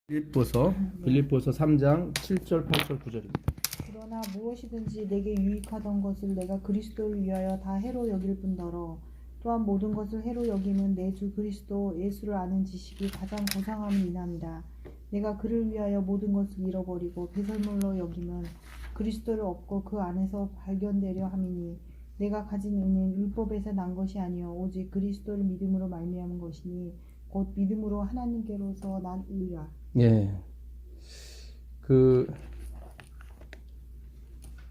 빌립보서 3장 7절 8절 9절입니다. 그러나 무엇이든지 내게 유익하던 것을 내가 그리스도를 위하여 다 해로 여길 뿐더러 또한 모든 것을 해로 여김은 내 주 그리스도 예수를 아는 지식이 가장 고상함이 이남이라. 내가 그를 위하여 모든 것을 잃어버리고 배설물로 여김은 그리스도를 얻고 그 안에서 발견되려 함이니 내가 가진 의는 율법에서 난 것이 아니요 오직 그리스도를 믿음으로 말미암은 것이니 곧 믿음으로 하나님께로서 난 의라. 예.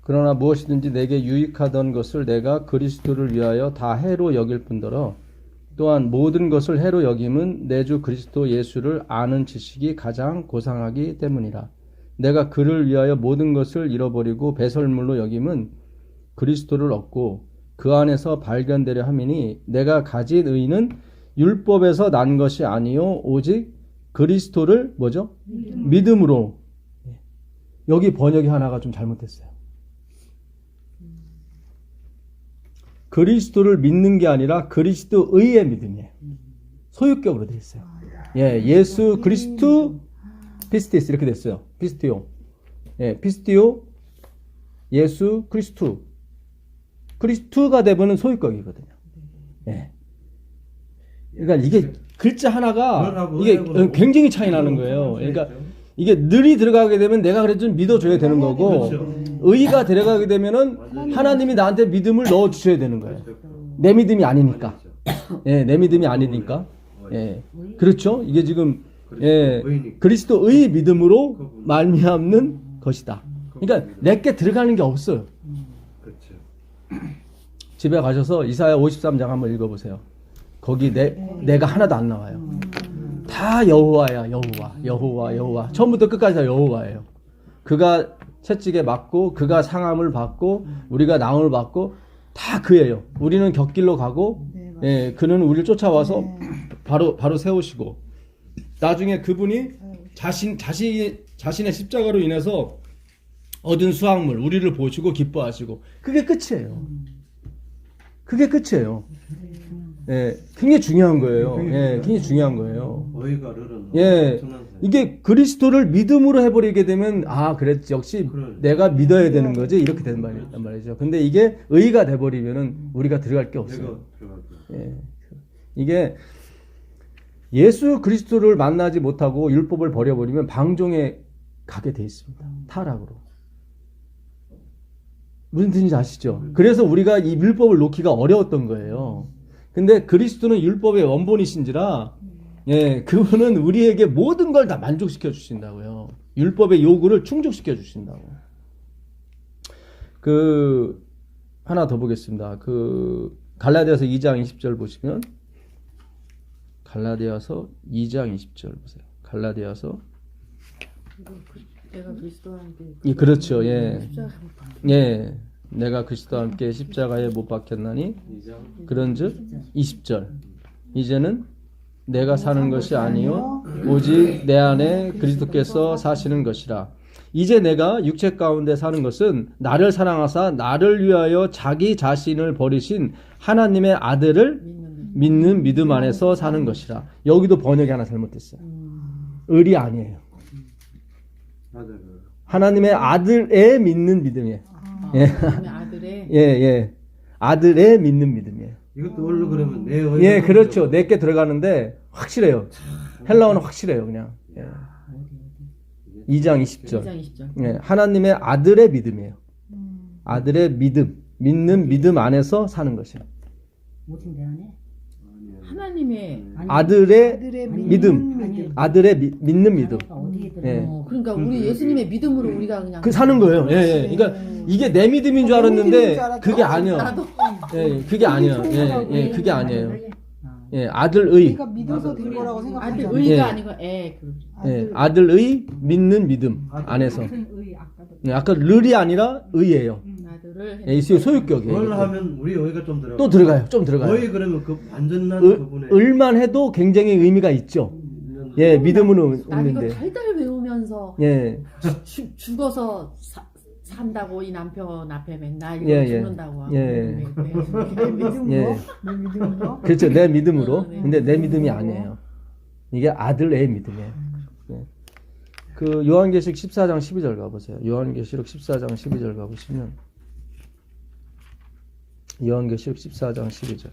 그러나 무엇이든지 내게 유익하던 것을 내가 그리스도를 위하여 다 해로 여길 뿐더러 또한 모든 것을 해로 여김은 내 주 그리스도 예수를 아는 지식이 가장 고상하기 때문이라. 내가 그를 위하여 모든 것을 잃어버리고 배설물로 여김은 그리스도를 얻고 그 안에서 발견되려 함이니 내가 가진 의는 율법에서 난 것이 아니요 오직 그리스도를 뭐죠? 믿음으로. 여기 번역이 하나가 좀 잘못됐어요. 그리스도를 믿는 게 아니라 그리스도의 믿음이에요. 소유격으로 되어 있어요. 예, 예수 그리스도 피스티스 이렇게 됐어요. 피스티오. 예, 피스티오 예수 그리스도. 그리스도가 되면은 소유격이거든요. 예. 그러니까 이게 글자 하나가 이게 굉장히 차이 나는 거예요. 그러니까 이게 늘이 들어가게 되면 내가 그래도 좀 믿어줘야 되는 거고, 의가 들어가게 되면은 하나님이 나한테 믿음을 넣어 주셔야 되는 거예요. 내 믿음이 아니니까. 예, 내 믿음이 아니니까. 예, 그렇죠. 이게 지금 예, 그리스도의 믿음으로 말미암는 것이다. 그러니까 내게 들어가는 게 없어요. 집에 가셔서 이사야 53장 한번 읽어보세요. 거기 내가 하나도 안 나와요. 다 여호와야, 여호와. 처음부터 끝까지 다 여호와예요. 그가 채찍에 맞고, 그가 상함을 받고, 우리가 나음을 받고, 다 그예요. 우리는 곁길로 가고, 예, 그는 우리를 쫓아와서 바로 세우시고, 나중에 그분이 자신의 십자가로 인해서 얻은 수확물, 우리를 보시고 기뻐하시고, 그게 끝이에요. 그게 끝이에요. 예, 굉장히 중요한 거예요. 예, 굉장히 중요한 거예요. 예, 이게 그리스도를 믿음으로 해버리게 되면, 아, 그래, 역시 내가 믿어야 되는 거지. 이렇게 되는 말이죠. 근데 이게 의가 돼버리면은 우리가 들어갈 게 없어요. 예, 이게 예수 그리스도를 만나지 못하고 율법을 버려버리면 방종에 가게 돼 있습니다. 타락으로. 무슨 뜻인지 아시죠? 그래서 우리가 이 율법을 놓기가 어려웠던 거예요. 근데 그리스도는 율법의 원본이신지라, 예, 그분은 우리에게 모든 걸 다 만족시켜 주신다고요. 율법의 요구를 충족시켜 주신다고. 하나 더 보겠습니다. 갈라디아서 2장 20절 보시면, 갈라디아서 2장 20절 보세요. 갈라디아서. 내가 그리스도와 함께. 예, 그렇죠. 예. 예. 내가 그리스도와 함께 십자가에 못 박혔나니 그런즉 20절 이제는 내가 사는 것이 아니요 오직 내 안에 그리스도께서 사시는 것이라. 이제 내가 육체 가운데 사는 것은 나를 사랑하사 나를 위하여 자기 자신을 버리신 하나님의 아들을 믿는 믿음 안에서 사는 것이라. 여기도 번역이 하나 잘못됐어요. 을이 아니에요. 하나님의 아들의 믿는 믿음이에요. 예. 예. 아들의 믿는 믿음이에요. 이것도 원래 그러면 내 의. 예, 그렇죠. 내게 들어가는데 확실해요. 헬라어는 확실해요, 그냥. 예. 2장 20절. 예. 하나님의 아들의 믿음이에요. 아들의 믿음, 믿는 믿음 안에서 사는 것이에요. 무슨 내 안에? 하나님의 아들의 믿음, 아들의 믿는 믿음. 예. 그러니까 우리 예수님의 믿음으로 우리가 그냥 사는 거예요. 예. 그러니까 이게 내 믿음인 줄 알았는데 그게 아니야. 예, 그게 아니야. 예, 그게 아니에요. 예, 아들의. 내가 믿어서 된 거라고 생각하지 않아요. 의가 아니고 아들의 믿는 믿음 안에서. 예, 아까 르이 아니라 의예요. 예, 이 소유격이에요. 뭘 하면 우리 의가 좀 들어가. 또 들어가요. 좀 들어가요. 의 그러면 그 완전한 부분에. 을만 해도 굉장히 의미가 있죠. 예, 믿음으로 난 이거 오는데. 달달 외우면서 예. 죽어서 산다고 이 남편 앞에 맨날 예, 이거 죽는다고 하고. 예. 믿음으로? 예. 내 믿음으로? 그렇죠. 내 믿음으로. 네. 근데 내 믿음이 아니에요. 이게 아들의 믿음이에요. 예. 그 요한계시록 14장 12절 가보세요. 요한계시록 14장 12절 가보시면 요한계시록 14장 12절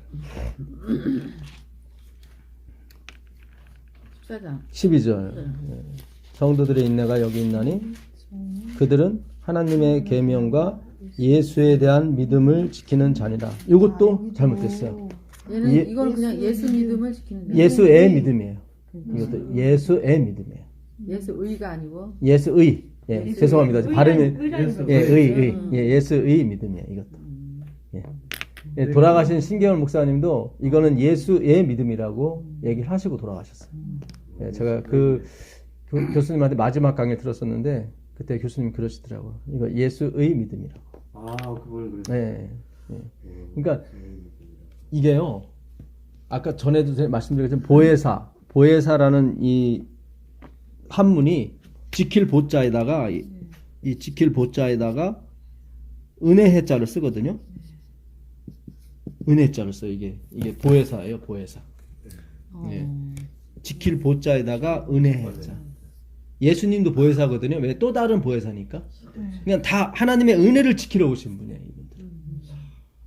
14장 12절 성도들의 인내가 여기 있나니 그들은 하나님의 계명과 예수에 대한 믿음을 지키는 자니라. 이것도 잘못됐어요. 얘는 예- 이건 그냥 예수 믿음을 지키는 데 예수의 믿음이에요. 이것도 예수의 믿음이에요. 예수의가 아니고 예수의. 예, 죄송합니다. 발음이 예수 예, 예, 예수의 믿음이에요. 이것도. 예. 예, 돌아가신 신경원 목사님도 이거는 예수의 믿음이라고 얘기를 하시고 돌아가셨어요. 예, 제가 그 교수님한테 마지막 강의 들었었는데 그때 교수님 그러시더라고요. 이거 예수의 믿음이라고. 아, 그걸 그랬어요. 예. 예. 그러니까 이게요. 아까 전에도 제가 말씀드렸지만 보혜사라는 이 한문이 지킬 보자에다가 이 지킬 보자에다가 은혜해자를 쓰거든요. 은혜자를 써요. 이게 보혜사예요. 보혜사. 예. 지킬 보자에다가 은혜해자. 예수님도 보혜사거든요. 왜? 또 다른 보혜사니까. 그냥 다 하나님의 은혜를 지키러 오신 분이에요. 이분들.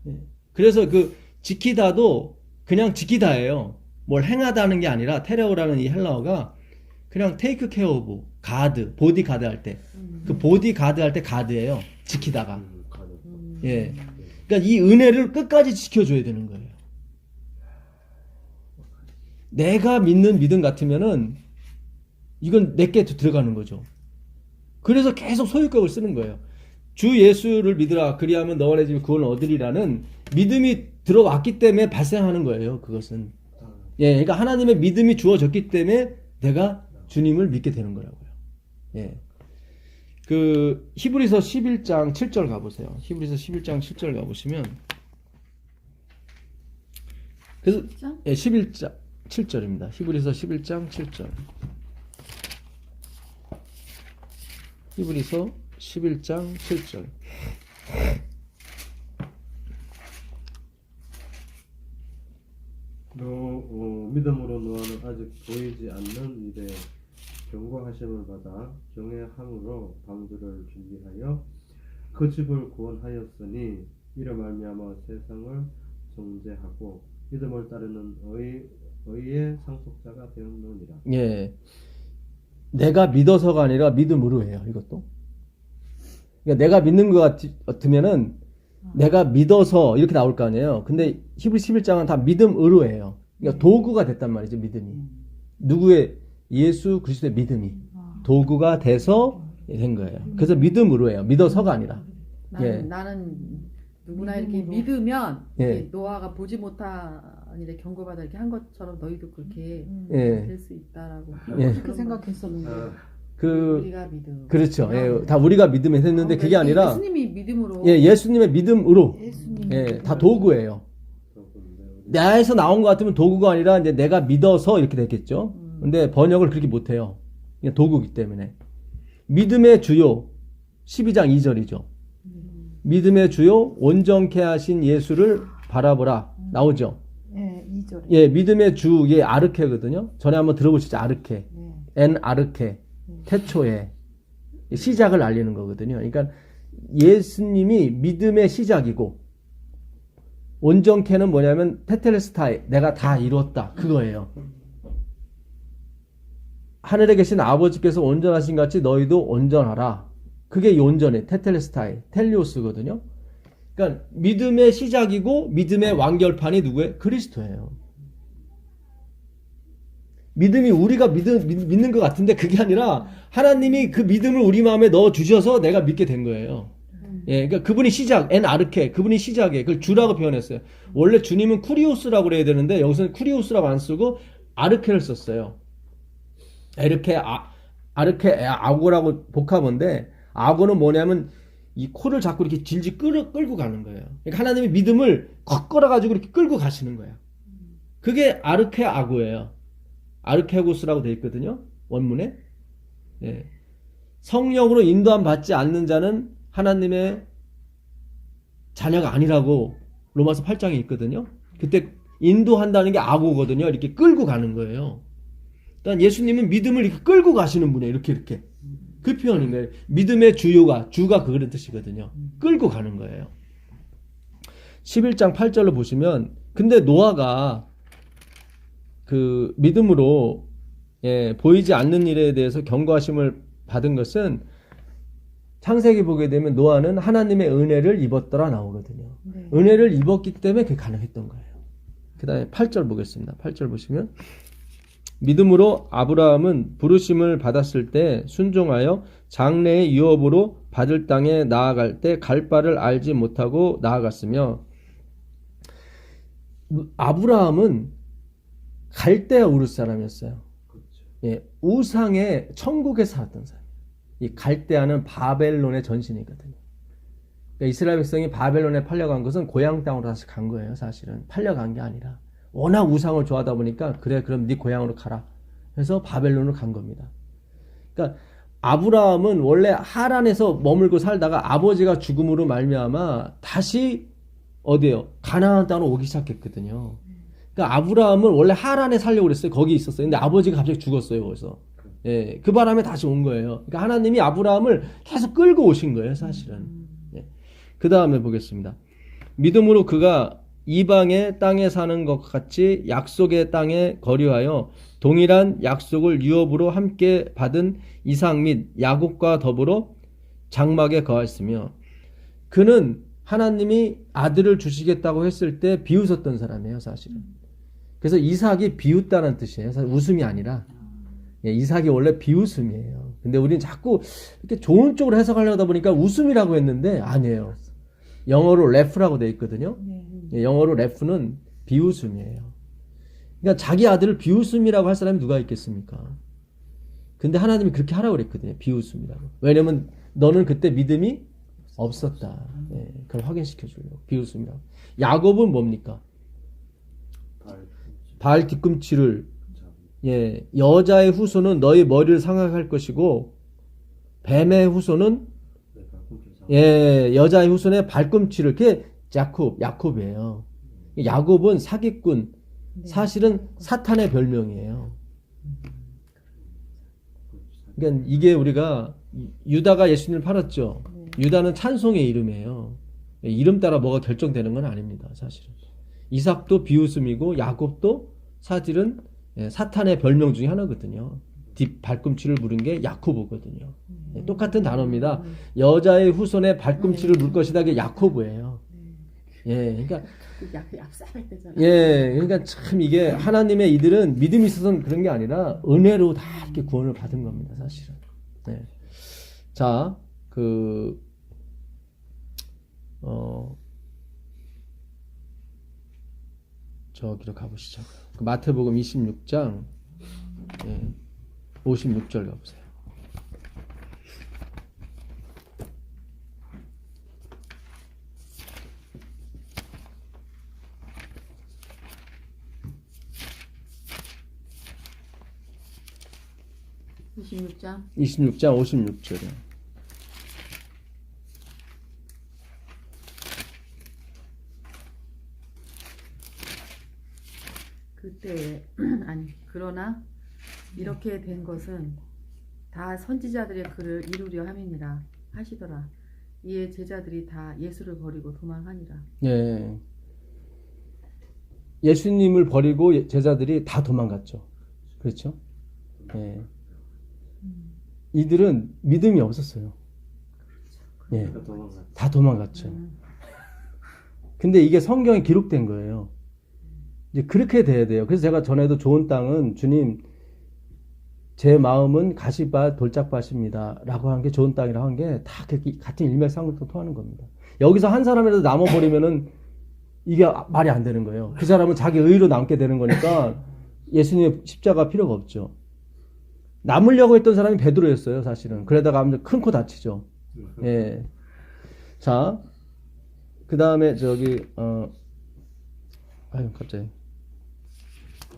예. 그래서 그 지키다도 그냥 지키다예요. 뭘 행하다는 게 아니라 테레오라는 이 헬라어가 그냥 테이크 케어 오브 가드, 보디 가드 할 때. 그 보디 가드 할 때 가드예요. 지키다가. 예. 그러니까 이 은혜를 끝까지 지켜줘야 되는 거예요. 내가 믿는 믿음 같으면은 이건 내게 들어가는 거죠. 그래서 계속 소유격을 쓰는 거예요. 주 예수를 믿으라 그리하면 너와 내 집이 구원을 얻으리라는 믿음이 들어왔기 때문에 발생하는 거예요. 그것은. 예, 그러니까 하나님의 믿음이 주어졌기 때문에 내가 주님을 믿게 되는 거라고요. 예. 그 히브리서 11장 7절 가보세요. 히브리서 11장 7절 가보시면 그래서 11장? 예, 11장 7절입니다. 히브리서 11장 7절. 히브리서 11장 7절. 믿음으로 너는 아직 보이지 않는 일에 경고하심을 받아 경외함으로 방주를 준비하여 그 집을 구원하였으니 이로 말미암아 세상을 정죄하고 믿음을 따르는 의의 상속자가 되었느니라. 예. 내가 믿어서가 아니라 믿음으로 해요. 이것도. 그러니까 내가 믿는 것 같으면은 내가 믿어서 이렇게 나올 거 아니에요. 근데 히브리 11장은 다 믿음으로 해요. 그러니까 도구가 됐단 말이죠. 믿음이. 누구의 예수 그리스도의 믿음이 도구가 돼서 된 거예요. 그래서 믿음으로 해요. 믿어서가 아니라. 나는 누구나 이렇게 믿으면 예. 이렇게 노아가 보지 못한 일에 경고받아 이렇게 한 것처럼 너희도 그렇게 예. 될 수 있다라고. 예. 그렇게 생각했었는데. 우리가 믿음. 그렇죠. 예, 다 우리가 믿음에 했는데 그게 아니라 예수님이 믿음으로. 예, 예수님의 믿음으로. 예수님. 예, 다 도구예요. 나에서 나온 것 같으면 도구가 아니라 이제 내가 믿어서 이렇게 됐겠죠. 근데 번역을 그렇게 못해요. 그냥 도구이기 때문에. 믿음의 주요 12장 2절이죠. 믿음의 주요 온전케 하신 예수를 바라보라 나오죠. 예, 2절에. 예, 믿음의 주 이게 아르케거든요. 전에 한번 들어보시죠. 아르케. 엔 아르케. 태초에 시작을 알리는 거거든요. 그러니까 예수님이 믿음의 시작이고 온전케는 뭐냐면 테텔레스타이 내가 다 이뤘다 그거예요. 하늘에 계신 아버지께서 온전하신 같이 너희도 온전하라. 그게 이 온전해. 테텔레스타이 텔리오스거든요. 그러니까 믿음의 시작이고 믿음의 완결판이 누구예요? 그리스도예요. 믿음이 우리가 믿는 것 같은데 그게 아니라 하나님이 그 믿음을 우리 마음에 넣어 주셔서 내가 믿게 된 거예요. 예, 그러니까 그분이 시작, 엔 아르케, 그분이 시작에 그걸 주라고 표현했어요. 원래 주님은 쿠리오스라고 그래야 되는데 여기서는 쿠리오스라고 안 쓰고 아르케를 썼어요. 아르케 아고라고 복합어인데 아고는 뭐냐면 이 코를 자꾸 이렇게 질질 끌고 가는 거예요. 그러니까 하나님의 믿음을 걷 끌어가지고 이렇게 끌고 가시는 거예요. 그게 아르케 아고예요. 아르케고스라고 되어 있거든요. 원문에. 예. 성령으로 인도함 받지 않는 자는 하나님의 자녀가 아니라고 로마서 8장에 있거든요. 그때 인도한다는 게 아고거든요. 이렇게 끌고 가는 거예요. 그러니까 예수님은 믿음을 이렇게 끌고 가시는 분이에요. 이렇게. 그 표현인 거예요. 믿음의 주가 그런 뜻이거든요. 끌고 가는 거예요. 11장 8절로 보시면 근데 노아가 그 믿음으로 보이지 않는 일에 대해서 경고하심을 받은 것은 창세기 보게 되면 노아는 하나님의 은혜를 입었더라 나오거든요. 네. 은혜를 입었기 때문에 그게 가능했던 거예요. 그 다음에 8절 보겠습니다. 8절 보시면 믿음으로 아브라함은 부르심을 받았을 때 순종하여 장래의 유업으로 받을 땅에 나아갈 때 갈 바를 알지 못하고 나아갔으며 아브라함은 갈대아 우르 사람이었어요. 그렇죠. 우상의 천국에 살았던 사람. 이 갈대아는 바벨론의 전신이거든요. 그러니까 이스라엘 백성이 바벨론에 팔려간 것은 고향 땅으로 다시 간 거예요. 사실은 팔려간 게 아니라 워낙 우상을 좋아하다 보니까 그래 그럼 네 고향으로 가라 해서 바벨론으로 간 겁니다. 그러니까 아브라함은 원래 하란에서 머물고 살다가 아버지가 죽음으로 말미암아 다시 어디에요? 가나안 땅으로 오기 시작했거든요. 그러니까 아브라함은 원래 하란에 살려고 그랬어요. 거기 있었어요. 근데 아버지가 갑자기 죽었어요. 거기서. 그 바람에 다시 온 거예요. 그러니까 하나님이 아브라함을 계속 끌고 오신 거예요. 사실은. 그 다음에 보겠습니다. 믿음으로 그가 이방의 땅에 사는 것 같이 약속의 땅에 거류하여 동일한 약속을 유업으로 함께 받은 이삭 및 야곱과 더불어 장막에 거하였으며 그는 하나님이 아들을 주시겠다고 했을 때 비웃었던 사람이에요. 사실은. 그래서 이삭이 비웃다는 뜻이에요. 사실 웃음이 아니라 이삭이 원래 비웃음이에요. 근데 우리는 자꾸 이렇게 좋은 쪽으로 해석하려다 보니까 웃음이라고 했는데 아니에요. 영어로 레프라고 되어 있거든요. 영어로 레프는 비웃음이에요. 그러니까 자기 아들을 비웃음이라고 할 사람이 누가 있겠습니까? 근데 하나님이 그렇게 하라고 그랬거든요. 비웃음이라고. 왜냐면 너는 그때 믿음이 없었다. 그걸 확인시켜 주려고. 비웃음이라고. 야곱은 뭡니까? 발 뒤꿈치를 여자의 후손은 너희 머리를 상하할 것이고 뱀의 후손은 여자의 후손의 발꿈치를 그게 야곱이에요. 야곱은 사기꾼, 사실은 사탄의 별명이에요. 그러니까 이게 우리가 유다가 예수님을 팔았죠. 유다는 찬송의 이름이에요. 이름 따라 뭐가 결정되는 건 아닙니다. 사실은. 이삭도 비웃음이고 야곱도 사실은 사탄의 별명 중에 하나거든요. 뒷 발꿈치를 물은 게 야코브거든요. 똑같은 단어입니다. 여자의 후손의 발꿈치를 물 것이다. 그게 야코브예요. 그러니까 얍삽할 때잖아. 그러니까 참 이게 하나님의 이들은 믿음이 있어서는 그런 게 아니라 은혜로 다 이렇게 구원을 받은 겁니다. 사실은. 자, 저기로 가보시죠. 마태복음 26장 56절 가보세요. (26장) 26장 56절이요. 그때 아니 그러나 이렇게 된 것은 다 선지자들의 글을 이루려 함이니라 하시더라. 이에 제자들이 다 예수를 버리고 도망하니라. 예수님을 버리고 제자들이 다 도망갔죠. 그렇죠? 이들은 믿음이 없었어요. 다 도망갔죠. 근데 이게 성경에 기록된 거예요. 이제 그렇게 돼야 돼요. 그래서 제가 전에도 좋은 땅은 주님 제 마음은 가시밭 돌짝밭입니다 라고 한 게 좋은 땅이라고 한 게 다 같은 일맥상통하는 겁니다. 여기서 한 사람이라도 남아버리면은 이게 말이 안 되는 거예요. 그 사람은 자기 의로 남게 되는 거니까 예수님의 십자가 필요가 없죠. 남으려고 했던 사람이 베드로였어요. 사실은. 그러다가 큰 코 다치죠. 자, 그 다음에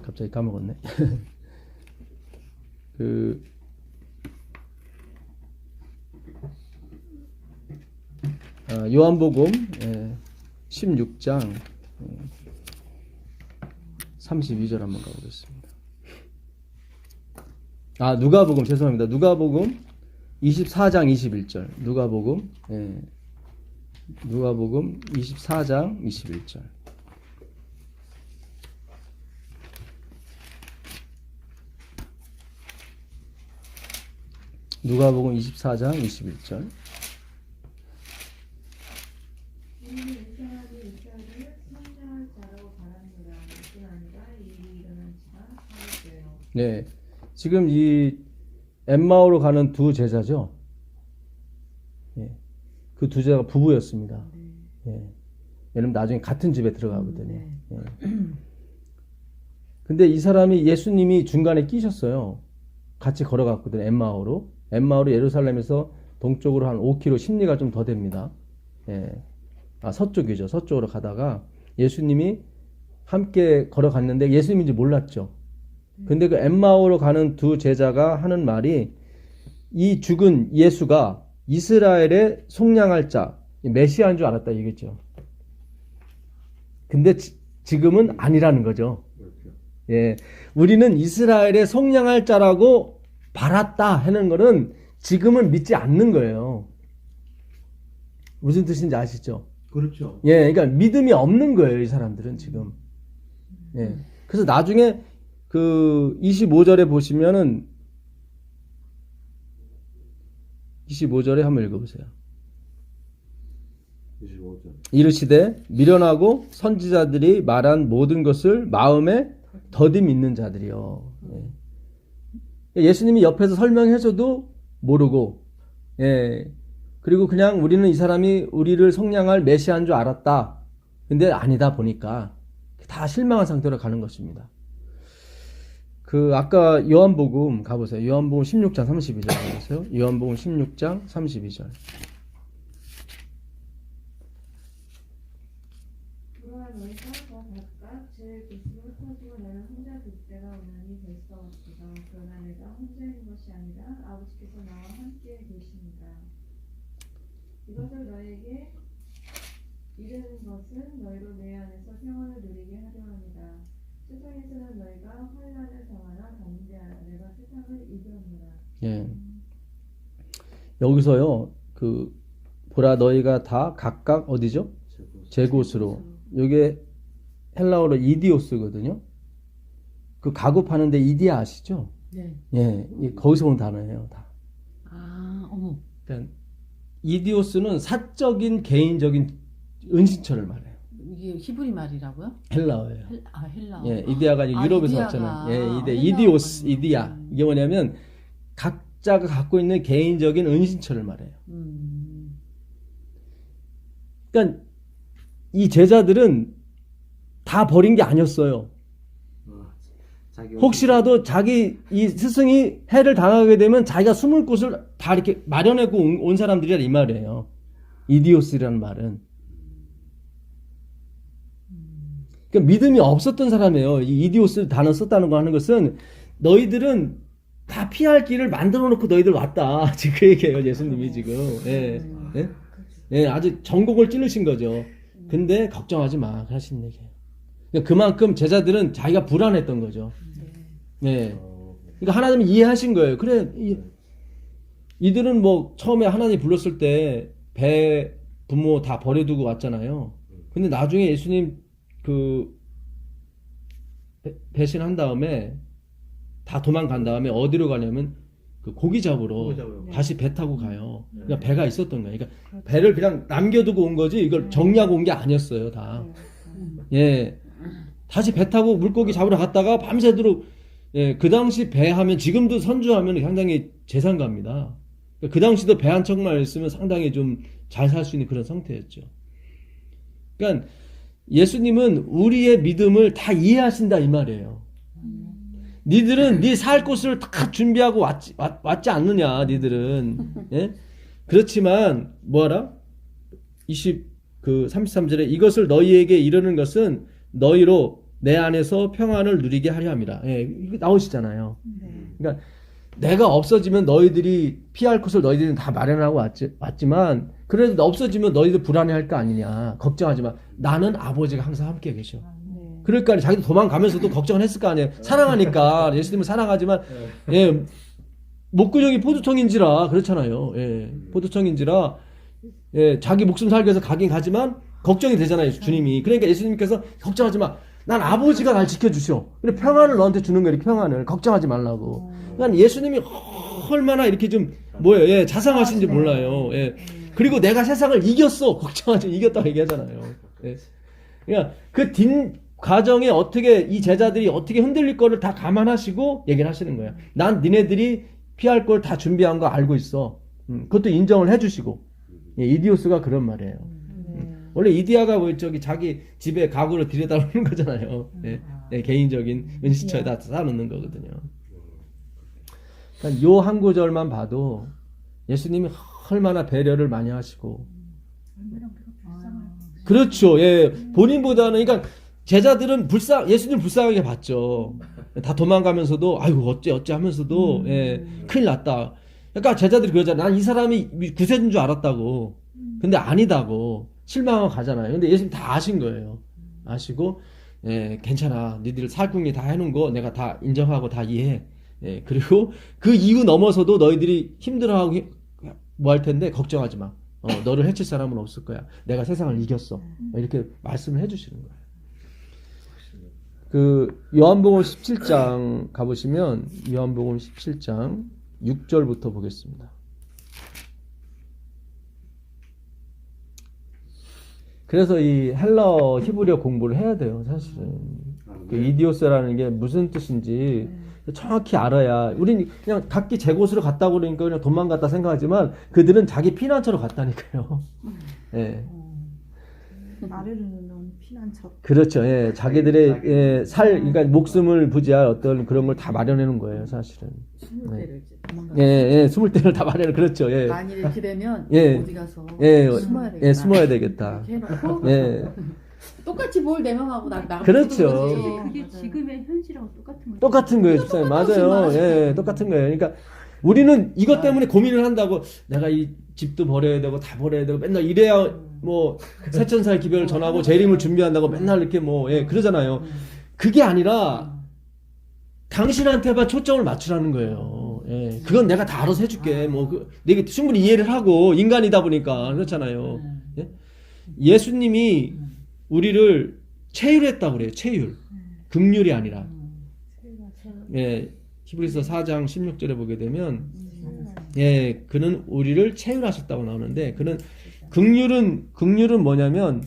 갑자기 까먹었네. 요한복음 16장 32절 한번 가보겠습니다. 누가복음 죄송합니다. 누가복음 24장 21절. 누가복음. 예. 누가복음 24장 21절. 누가복음 24장 21절. 네. 지금 이 엠마오로 가는 두 제자죠. 예. 그 두 제자가 부부였습니다. 예. 왜냐면 나중에 같은 집에 들어가거든요. 예. 근데 이 사람이 예수님이 중간에 끼셨어요. 같이 걸어갔거든요. 엠마오로. 엠마오로 예루살렘에서 동쪽으로 한 5km, 10리가 좀 더 됩니다. 예. 아, 서쪽이죠. 서쪽으로 가다가 예수님이 함께 걸어갔는데 예수님인지 몰랐죠. 근데 그 엠마오로 가는 두 제자가 하는 말이 이 죽은 예수가 이스라엘의 속량할 자, 메시아인 줄 알았다 얘기죠. 근데 지금은 아니라는 거죠. 예. 우리는 이스라엘의 속량할 자라고 바랐다 하는 거는 지금은 믿지 않는 거예요. 무슨 뜻인지 아시죠? 그렇죠. 예, 그러니까 믿음이 없는 거예요, 이 사람들은 지금. 예. 그래서 나중에 그 25절에 보시면은 25절에 한번 읽어보세요. 25절. 이르시되 미련하고 선지자들이 말한 모든 것을 마음에 더디 믿는 자들이요. 예. 예수님이 옆에서 설명해줘도 모르고, 예. 그리고 그냥 우리는 이 사람이 우리를 속량할 메시아인 줄 알았다. 근데 아니다 보니까 다 실망한 상태로 가는 것입니다. 그 아까 요한복음 가보세요. 요한복음 16장 32절 가보세요. 요한복음 16장 32절. 그러나 너희가 더 각각 제 깃으로 흩어지고 나는 혼자 될 때가 오나니 벌써왔도다. 그러나 내가 혼자 있는 것이 아니라 아버지께서 나와 함께 계십니다. 이것을 너에게 이르는 것은 너희로 내 안에서 평안을 누리게 하려 합니다. 세상에서는 너희가 환난을 당하나 담대하라. 내가 세상을 이겼노라. 예. 여기서요, 그 보라 너희가 다 각각 어디죠? 제 곳으로. 이게 헬라어로 이디오스거든요. 그 가구파는데 이디아 아시죠? 네. 예, 거기서 온 단어예요, 다. 아, 어머. 그러니까 이디오스는 사적인 개인적인 은신처를 말해요. 이게 히브리 말이라고요? 헬라어예요. 헬라어. 예, 이디아가 유럽에서 이디아가. 왔잖아요. 예, 헬라어. 이디오스, 이디아. 이게 뭐냐면 각자가 갖고 있는 개인적인 은신처를 말해요. 그러니까 이 제자들은 다 버린 게 아니었어요. 혹시라도 자기 이 스승이 해를 당하게 되면 자기가 숨을 곳을 다 이렇게 마련하고 온 사람들이라 이 말이에요. 이디오스라는 말은. 그러니까 믿음이 없었던 사람이에요. 이 이디오스 단어 썼다는 거 하는 것은 너희들은 다 피할 길을 만들어 놓고 너희들 왔다. 지금 그 얘기예요. 예수님이 지금. 예. 예? 예, 아주 전곡을 찌르신 거죠. 근데 걱정하지 마. 하신 얘기예요. 그러니까 그만큼 제자들은 자기가 불안했던 거죠. 예. 그러니까 하나님이 이해하신 거예요. 그래, 이들은 뭐 처음에 하나님 불렀을 때 배, 부모 다 버려두고 왔잖아요. 근데 나중에 예수님 그 배신한 다음에 다 도망간 다음에 어디로 가냐면 그 고기 잡으러 다시 배 타고 가요. 그러니까 배가 있었던 거예요. 그러니까 배를 그냥 남겨두고 온 거지 이걸 정리하고 온 게 아니었어요, 다. 예. 다시 배 타고 물고기 잡으러 갔다가 밤새도록, 예, 그 당시 배 하면 지금도 선주하면 상당히 재산가입니다. 그 당시도 배 한 척만 있으면 상당히 좀 잘 살 수 있는 그런 상태였죠. 그러니까 예수님은 우리의 믿음을 다 이해하신다 이 말이에요. 니들은 네 살 곳을 다 준비하고 왔지 않느냐, 니들은. 예? 그렇지만 뭐하라? 33절에 이것을 너희에게 이르는 것은 너희로 내 안에서 평안을 누리게 하려 함이라. 예, 이거 나오시잖아요. 그러니까 내가 없어지면 너희들이 피할 곳을 너희들은 다 마련하고 왔지만 그래도 없어지면 너희들 불안해할 거 아니냐. 걱정하지 마. 나는 아버지가 항상 함께 계셔. 그러니까 자기도 도망가면서도 걱정을 했을 거 아니에요. 사랑하니까 예수님을 사랑하지만 예, 목구멍이 포도청인지라 그렇잖아요. 예, 포도청인지라 예, 자기 목숨 살기 위해서 가긴 가지만 걱정이 되잖아요, 주님이. 그러니까 예수님께서 걱정하지 마. 난 아버지가 날 지켜주시오. 그래 평안을 너한테 주는 거야, 평안을. 걱정하지 말라고. 그러니까 예수님이 얼마나 이렇게 좀 뭐예요, 예, 자상하신지 몰라요. 예. 그리고 내가 세상을 이겼어. 걱정하지 이겼다고 얘기하잖아요. 예. 그러니까 그 뒷 과정에 어떻게 이 제자들이 어떻게 흔들릴 거를 다 감안하시고 얘기를 하시는 거예요. 난 니네들이 피할 걸 다 준비한 거 알고 있어. 그것도 인정을 해주시고. 예, 이디오스가 그런 말이에요. 원래 이디아가 뭐 저기 자기 집에 가구를 들여다보는 거잖아요. 예, 예, 개인적인 은시처에다 쌓아놓는 거거든요. 그러니까 요 한 구절만 봐도 예수님이 얼마나 배려를 많이 하시고. 그렇죠. 예, 본인보다는 그러니까 제자들은 예수님 불쌍하게 봤죠. 다 도망가면서도 아이고 어째 하면서도 예, 큰일 났다. 그러니까 제자들이 그러잖아. 난 이 사람이 구세주인 줄 알았다고. 근데 아니다고 실망하고 가잖아요. 근데 예수님 다 아신 거예요. 아시고 예, 괜찮아. 니들 살궁리 다 해놓은 거 내가 다 인정하고 다 이해해. 예, 그리고 그 이유 넘어서도 너희들이 힘들어하고 뭐 할 텐데 걱정하지 마. 너를 해칠 사람은 없을 거야. 내가 세상을 이겼어. 이렇게 말씀을 해주시는 거예요. 그 요한복음 17장 가보시면 요한복음 17장 6절부터 보겠습니다. 그래서 이 헬러 히브리어 공부를 해야 돼요, 사실은. 그 이디오스라는 게 무슨 뜻인지 정확히 알아야. 우린 그냥 각기 제 곳으로 갔다고 그러니까 그냥 도망갔다 생각하지만 그들은 자기 피난처로 갔다니까요. 예. 나르는 피난처. 그렇죠. 예. 자기들의 예, 그러니까 목숨을 부지할 어떤 그런 걸 다 마련해 놓은 거예요, 사실은. 숨을 때를 이제 예, 예, 숨을 때를 다 마련해. 그렇죠. 예. 만일 이렇게 되면 예. 어디 가서 예, 숨어야 되겠다. 예, 숨어야 되겠다. 이렇게 해놓고 예. 똑같이 뭘 내명하고 나 그렇죠. 그게 지금의 현실하고 똑같은 거죠. 똑같은 거예요, 집사님. 맞아요. 예, 똑같은 거예요. 그러니까 우리는 이것 때문에 고민을 한다고 내가 이 집도 버려야 되고 다 버려야 되고 맨날 이래야 뭐 세천사의 기별을 전하고 재림을 준비한다고 맨날 이렇게 뭐 예, 그러잖아요. 그게 아니라 당신한테만 초점을 맞추라는 거예요. 예, 그건 내가 다 알아서 해줄게. 뭐 내가 충분히 이해를 하고 인간이다 보니까 그렇잖아요. 예? 예수님이 우리를 체휼했다고 그래요. 체휼. 긍휼이 아니라. 예, 히브리서 4장 16절에 보게 되면 예, 그는 우리를 체휼하셨다고 나오는데 그는 긍휼은 뭐냐면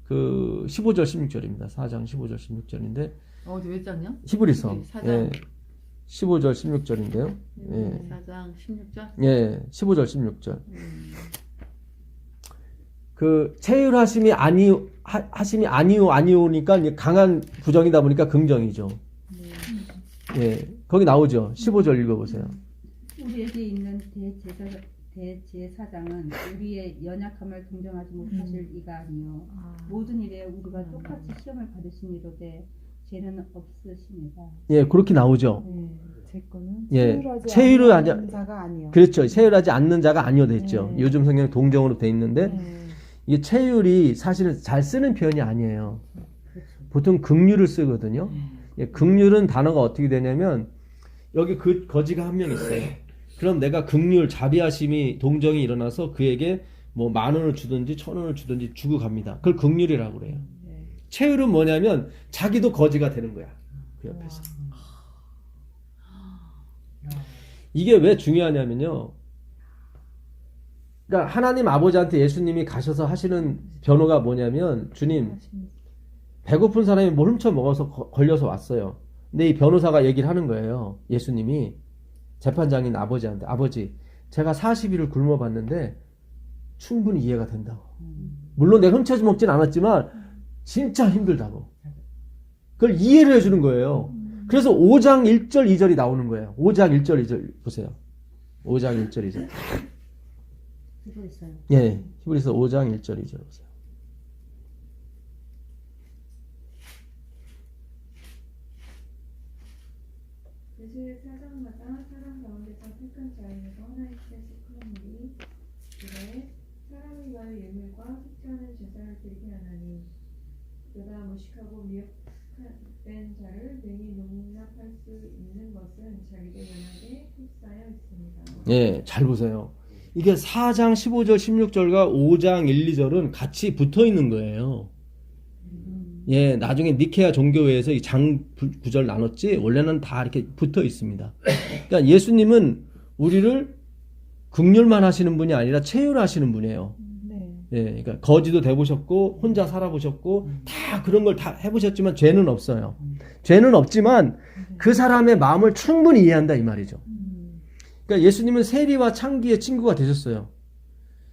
그 15절 16절입니다. 4장 15절 16절인데 어디 왜 짰냐? 히브리서 4장. 예, 15절 16절인데요. 예. 4장 16절. 예, 15절 16절. 그 체휼하심이 아니오니까 이제 강한 부정이다 보니까 긍정이죠. 예, 거기 나오죠. 15절 읽어보세요. 우리에게 있는 대제사장은 우리의 연약함을 동정하지 못하실 이가 아니요 모든 일에 우리가 똑같이 시험을 받으시니로되 죄는 없으십니다. 예, 그렇게 나오죠. 제 거는 예, 체휼하지 않는 자가 아니요. 그렇죠. 체휼하지 않는 자가 아니요 됐죠. 네. 요즘 성경 동정으로 돼 있는데 네. 이게 체휼이 사실은 잘 쓰는 표현이 아니에요. 보통 긍휼을 쓰거든요. 예, 긍휼은 단어가 어떻게 되냐면 여기 그 거지가 한 명 있어요. 그럼 내가 긍휼, 자비하심이 동정이 일어나서 그에게 뭐 10,000원을 주든지 1,000원을 주든지 주고 갑니다. 그걸 긍휼이라고 그래요. 체휼은 뭐냐면 자기도 거지가 되는 거야. 그 옆에서. 이게 왜 중요하냐면요. 그러니까 하나님 아버지한테 예수님이 가셔서 하시는 변호가 뭐냐면 주님 배고픈 사람이 뭘 훔쳐 먹어서 걸려서 왔어요. 근데 이 변호사가 얘기를 하는 거예요. 예수님이 재판장인 아버지한테 아버지 제가 40일을 굶어봤는데 충분히 이해가 된다고. 물론 내가 훔쳐서 먹진 않았지만 진짜 힘들다고. 그걸 이해를 해주는 거예요. 그래서 5장 1절 2절이 나오는 거예요. 5장 1절 2절 보세요. 5장 1절 2절. 쓰고 있어요. 예, 히브리서 5장 1절 2절 보세요. 그 사장마다 사람 가운데서 택한 자에게서 하나님께 시크로니 그래 사람을 위하여 예물과 속죄하는 제사를 드리게 하나니 그가 무식하고 미혹한 못된 자를 능히 용납할 수 있는 것은 자기들 연약에 휩싸여 있습니다. 예, 잘 보세요. 이게 4장 15절 16절과 5장 1, 2절은 같이 붙어 있는 거예요. 예, 나중에 니케아 종교회에서 이 장 구절 나눴지 원래는 다 이렇게 붙어 있습니다. 그러니까 예수님은 우리를 긍휼만 하시는 분이 아니라 체휼하시는 분이에요. 네. 예, 그러니까 거지도 돼보셨고 혼자 살아보셨고 다 그런 걸 다 해보셨지만 죄는 없어요. 죄는 없지만 그 사람의 마음을 충분히 이해한다 이 말이죠. 그러니까 예수님은 세리와 창기의 친구가 되셨어요.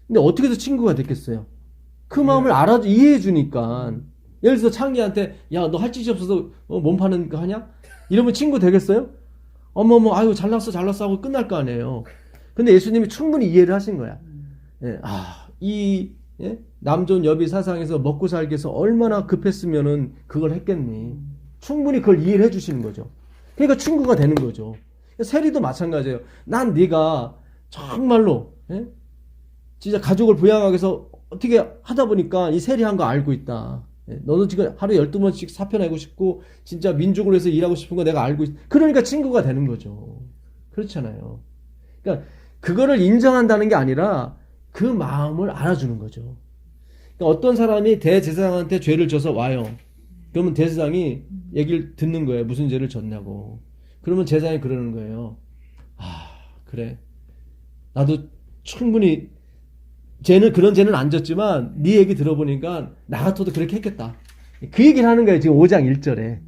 근데 어떻게 해서 친구가 됐겠어요? 그 마음을 이해해 주니까. 예를 들어서 창기한테 야, 너 할 짓이 없어서 몸 파는 거 하냐? 이러면 친구 되겠어요? 어머머, 아유 잘났어 하고 끝날 거 아니에요. 근데 예수님이 충분히 이해를 하신 거야. 예, 예? 남존 여비 사상에서 먹고 살기 위해서 얼마나 급했으면은 그걸 했겠니? 충분히 그걸 이해를 해주시는 거죠. 그러니까 친구가 되는 거죠. 세리도 마찬가지예요. 난 네가 정말로 예? 진짜 가족을 부양하기 위해서 어떻게 하다 보니까 이 세리한 거 알고 있다. 예? 너는 지금 하루에 12번씩 사표 내고 싶고 진짜 민족을 위해서 일하고 싶은 거 내가 알고 있다. 그러니까 친구가 되는 거죠. 그렇잖아요. 그러니까 그거를 인정한다는 게 아니라 그 마음을 알아주는 거죠. 그러니까 어떤 사람이 대제사장한테 죄를 져서 와요. 그러면 대제사장이 얘기를 듣는 거예요. 무슨 죄를 졌냐고. 그러면 제사장이 그러는 거예요. 아, 그래. 나도 충분히 그런 죄는 안 졌지만 네 얘기 들어보니까 나 같아도 그렇게 했겠다. 그 얘기를 하는 거예요. 지금 5장 1절에.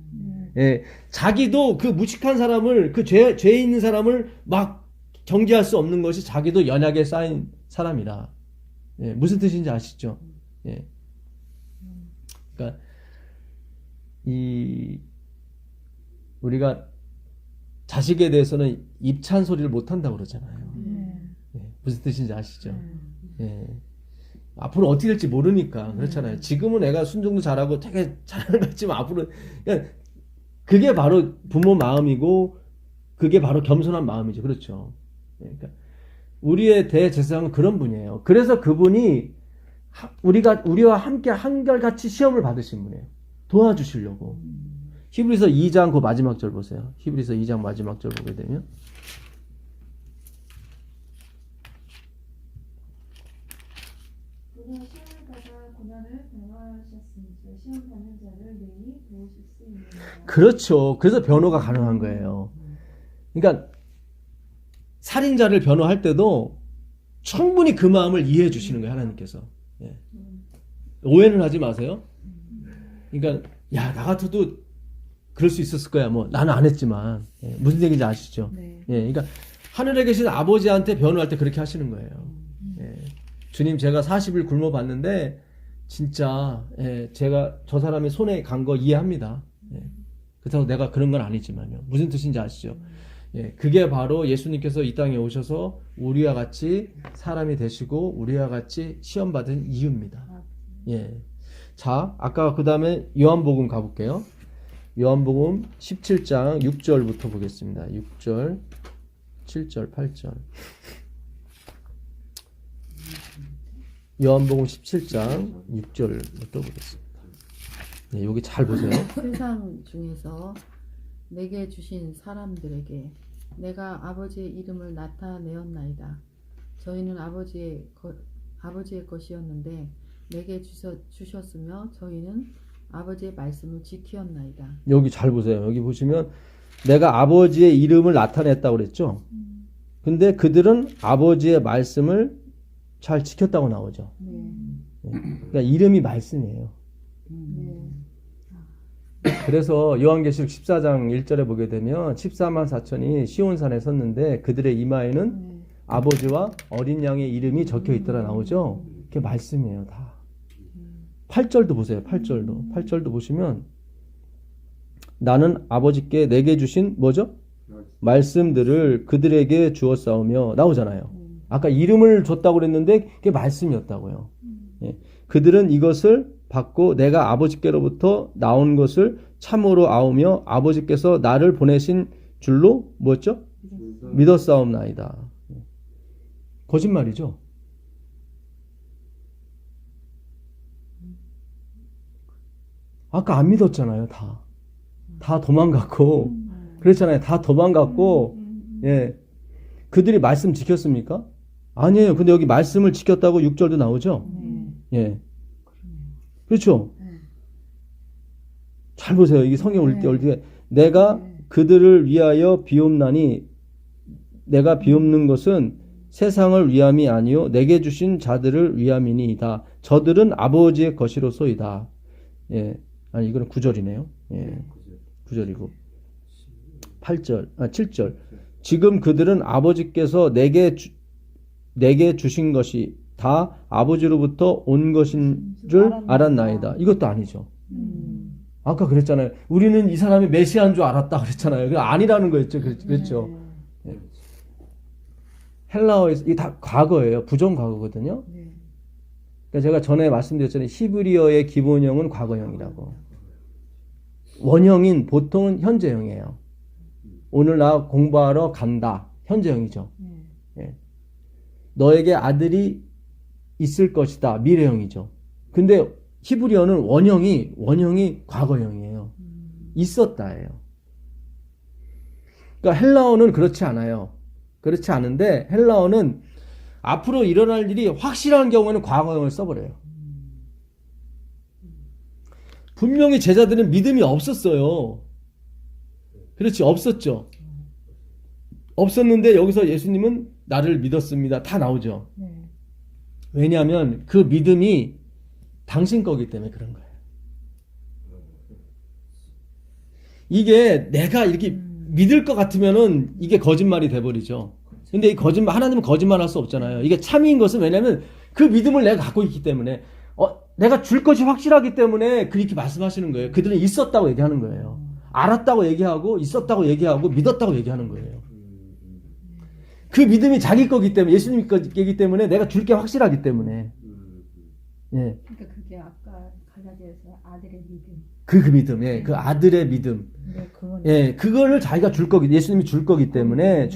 예, 자기도 그 무식한 사람을 죄 있는 사람을 막 경계할 수 없는 것이 자기도 연약에 쌓인 사람이라. 예, 무슨 뜻인지 아시죠? 예. 그러니까 우리가 자식에 대해서는 입찬 소리를 못 한다고 그러잖아요. 예, 무슨 뜻인지 아시죠? 예. 앞으로 어떻게 될지 모르니까 그렇잖아요. 지금은 애가 순종도 잘하고 되게 잘하는 것 같지만 앞으로 그러니까 그게 바로 부모 마음이고 그게 바로 겸손한 마음이죠. 그렇죠. 그러니까 우리의 대제사장은 그런 분이에요. 그래서 그분이 우리와 함께 한결같이 시험을 받으신 분이에요. 도와주시려고. 히브리서 2장 그 마지막 절 보세요. 히브리서 2장 마지막 절 보게 되면 그가 시험을 받아 고난을 당하셨으니까 시험 받는 자를 능히 도우실 수 있느니라. 그렇죠. 그래서 변호가 가능한 거예요. 그러니까 살인자를 변호할 때도 충분히 그 마음을 이해해 주시는 거예요. 하나님께서. 예. 오해는 하지 마세요. 그러니까 야, 나 같아도 그럴 수 있었을 거야. 뭐 나는 안 했지만. 예. 무슨 얘기인지 아시죠? 네. 예. 그러니까 하늘에 계신 아버지한테 변호할 때 그렇게 하시는 거예요. 예. 주님, 제가 40일 굶어 봤는데 진짜 예, 제가 저 사람이 손에 간 거 이해합니다. 예. 그렇다고 내가 그런 건 아니지만요. 무슨 뜻인지 아시죠? 예, 그게 바로 예수님께서 이 땅에 오셔서 우리와 같이 사람이 되시고 우리와 같이 시험 받은 이유입니다. 예. 자, 아까 그 다음에 요한복음 가볼게요. 요한복음 17장 6절부터 보겠습니다. 6절, 7절, 8절. 요한복음 17장 6절부터 보겠습니다. 네, 여기 잘 보세요. 세상 중에서 내게 주신 사람들에게 내가 아버지의 이름을 나타내었나이다. 저희는 아버지의 것이었는데 내게 주셨으며 저희는 아버지의 말씀을 지키었나이다. 여기 잘 보세요. 여기 보시면 내가 아버지의 이름을 나타냈다고 그랬죠. 근데 그들은 아버지의 말씀을 잘 지켰다고 나오죠. 그러니까 이름이 말씀이에요. 그래서 요한계시록 14장 1절에 보게 되면 14만 4천이 시온산에 섰는데 그들의 이마에는 아버지와 어린 양의 이름이 적혀 있더라 나오죠. 그게 말씀이에요. 다. 8절도 보세요. 8절도 보시면 나는 아버지께 내게 주신 뭐죠? 말씀들을 그들에게 주었사오며 나오잖아요. 아까 이름을 줬다고 그랬는데 그게 말씀이었다고요. 예. 그들은 이것을 받고 내가 아버지께로부터 나온 것을 참으로 아오며 아버지께서 나를 보내신 줄로 뭐였죠? 믿었사옵나이다. 거짓말이죠. 아까 안 믿었잖아요, 다. 다 도망갔고 그렇잖아요. 다 도망갔고 예. 그들이 말씀 지켰습니까? 아니에요. 근데 여기 말씀을 지켰다고 6절도 나오죠? 예. 그렇죠? 잘 보세요. 이게 성경 올 때 내가 그들을 위하여 비옵나니 내가 비옵는 것은 세상을 위함이 아니요 내게 주신 자들을 위함이니이다. 저들은 아버지의 것이로소이다. 예. 아니 이거는 9절이네요. 예. 9절이고 7절. 지금 그들은 아버지께서 내게 주신 것이 다 아버지로부터 온 것인 줄 알았나이다. 이것도 아니죠. 아까 그랬잖아요. 우리는 이 사람이 메시아인 줄 알았다 그랬잖아요. 그게 아니라는 거였죠. 그랬죠. 예. 헬라어에서 이게 다 과거예요. 부정 과거거든요. 그러니까 제가 전에 말씀드렸잖아요. 히브리어의 기본형은 과거형이라고. 원형인 보통은 현재형이에요. 오늘 나 공부하러 간다. 현재형이죠. 예. 너에게 아들이 있을 것이다. 미래형이죠. 근데 히브리어는 원형이 과거형이에요. 있었다예요. 그러니까 헬라어는 그렇지 않아요. 그렇지 않은데 헬라어는 앞으로 일어날 일이 확실한 경우에는 과거형을 써버려요. 분명히 제자들은 믿음이 없었어요. 그렇지, 없었죠. 없었는데 여기서 예수님은 나를 믿었습니다. 다 나오죠. 왜냐하면 그 믿음이 당신 거기 때문에 그런 거예요. 이게 내가 이렇게 믿을 것 같으면은 이게 거짓말이 돼버리죠. 근데 이 거짓말, 하나님은 거짓말 할 수 없잖아요. 이게 참인 것은 왜냐면 그 믿음을 내가 갖고 있기 때문에, 내가 줄 것이 확실하기 때문에 그렇게 말씀하시는 거예요. 그들은 있었다고 얘기하는 거예요. 알았다고 얘기하고, 있었다고 얘기하고, 믿었다고 얘기하는 거예요. 그 믿음이 자기 거기 때문에, 예수님 거기 때문에 내가 줄 게 확실하기 때문에. 예. 그러니까 그게 아까 갈라디아서 아들의 믿음. 그 믿음, 예. 그 아들의 믿음. 예. 그거를 자기가 줄 거기, 예수님이 줄 거기 때문에,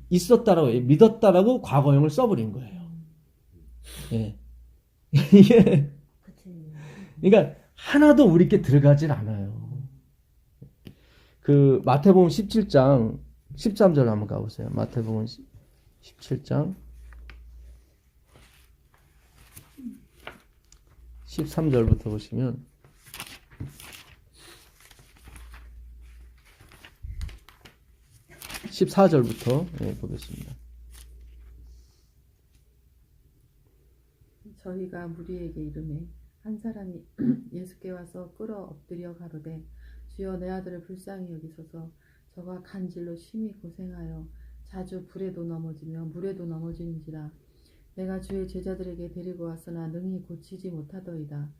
있었다라고, 믿었다라고 과거형을 써버린 거예요. 예. 이게, 그러니까 하나도 우리께 들어가질 않아요. 그 마태복음 17장 13절 한번 가보세요. 마태복음 17장 13절부터 보시면 14절부터 보겠습니다. 저희가 무리에게 이르매 한 사람이 예수께 와서 끌어 엎드려 가로되 주여 내 아들을 불쌍히 여기소서 저가 간질로 심히 고생하여 자주 불에도 넘어지며 물에도 넘어지는지라 내가 주의 제자들에게 데리고 왔으나 능히 고치지 못하더이다.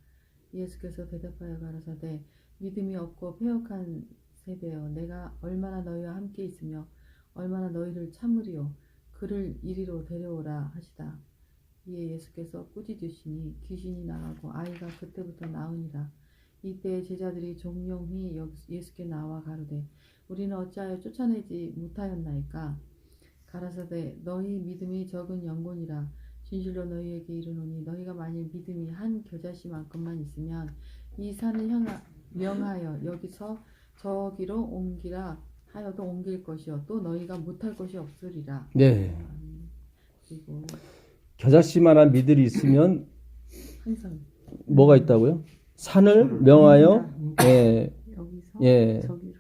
예수께서 대답하여 가라사대 믿음이 없고 패역한 세대여 내가 얼마나 너희와 함께 있으며 얼마나 너희를 참으리요 그를 이리로 데려오라 하시다. 이에 예수께서 꾸짖으시니 귀신이 나가고 아이가 그때부터 나으니라. 이때 제자들이 종용히 예수께 나와 가로되 우리는 어찌하여 쫓아내지 못하였나이까. 가라사대 너희 믿음이 적은 영혼이라. 진실로 너희에게 이르노니 너희가 만일 믿음이 한 겨자씨만큼만 있으면 이 산을 명하여 여기서 저기로 옮기라 하여도 옮길 것이요 또 너희가 못할 것이 없으리라. 네. 그리고 겨자씨만한 믿음이 있으면 항상 뭐가 있다고요? 산을 명하여 여기서 저기로.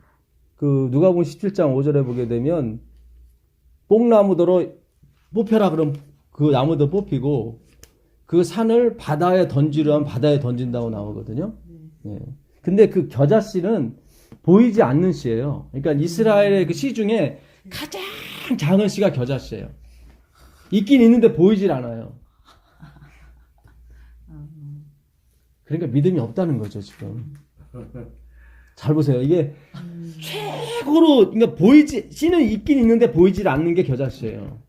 그 누가복음 17장 5절에 보게 되면 뽕나무더러 뽑혀라 그럼 그 나무도 뽑히고 그 산을 바다에 던지려 하면 바다에 던진다고 나오거든요. 예. 근데 그 겨자씨는 보이지 않는 씨예요. 그러니까 이스라엘의 그 씨 중에 가장 작은 씨가 겨자씨예요. 있긴 있는데 보이질 않아요. 그러니까 믿음이 없다는 거죠, 지금. 잘 보세요. 이게 최고로, 그러니까 씨는 있긴 있는데 보이질 않는 게 겨자씨예요.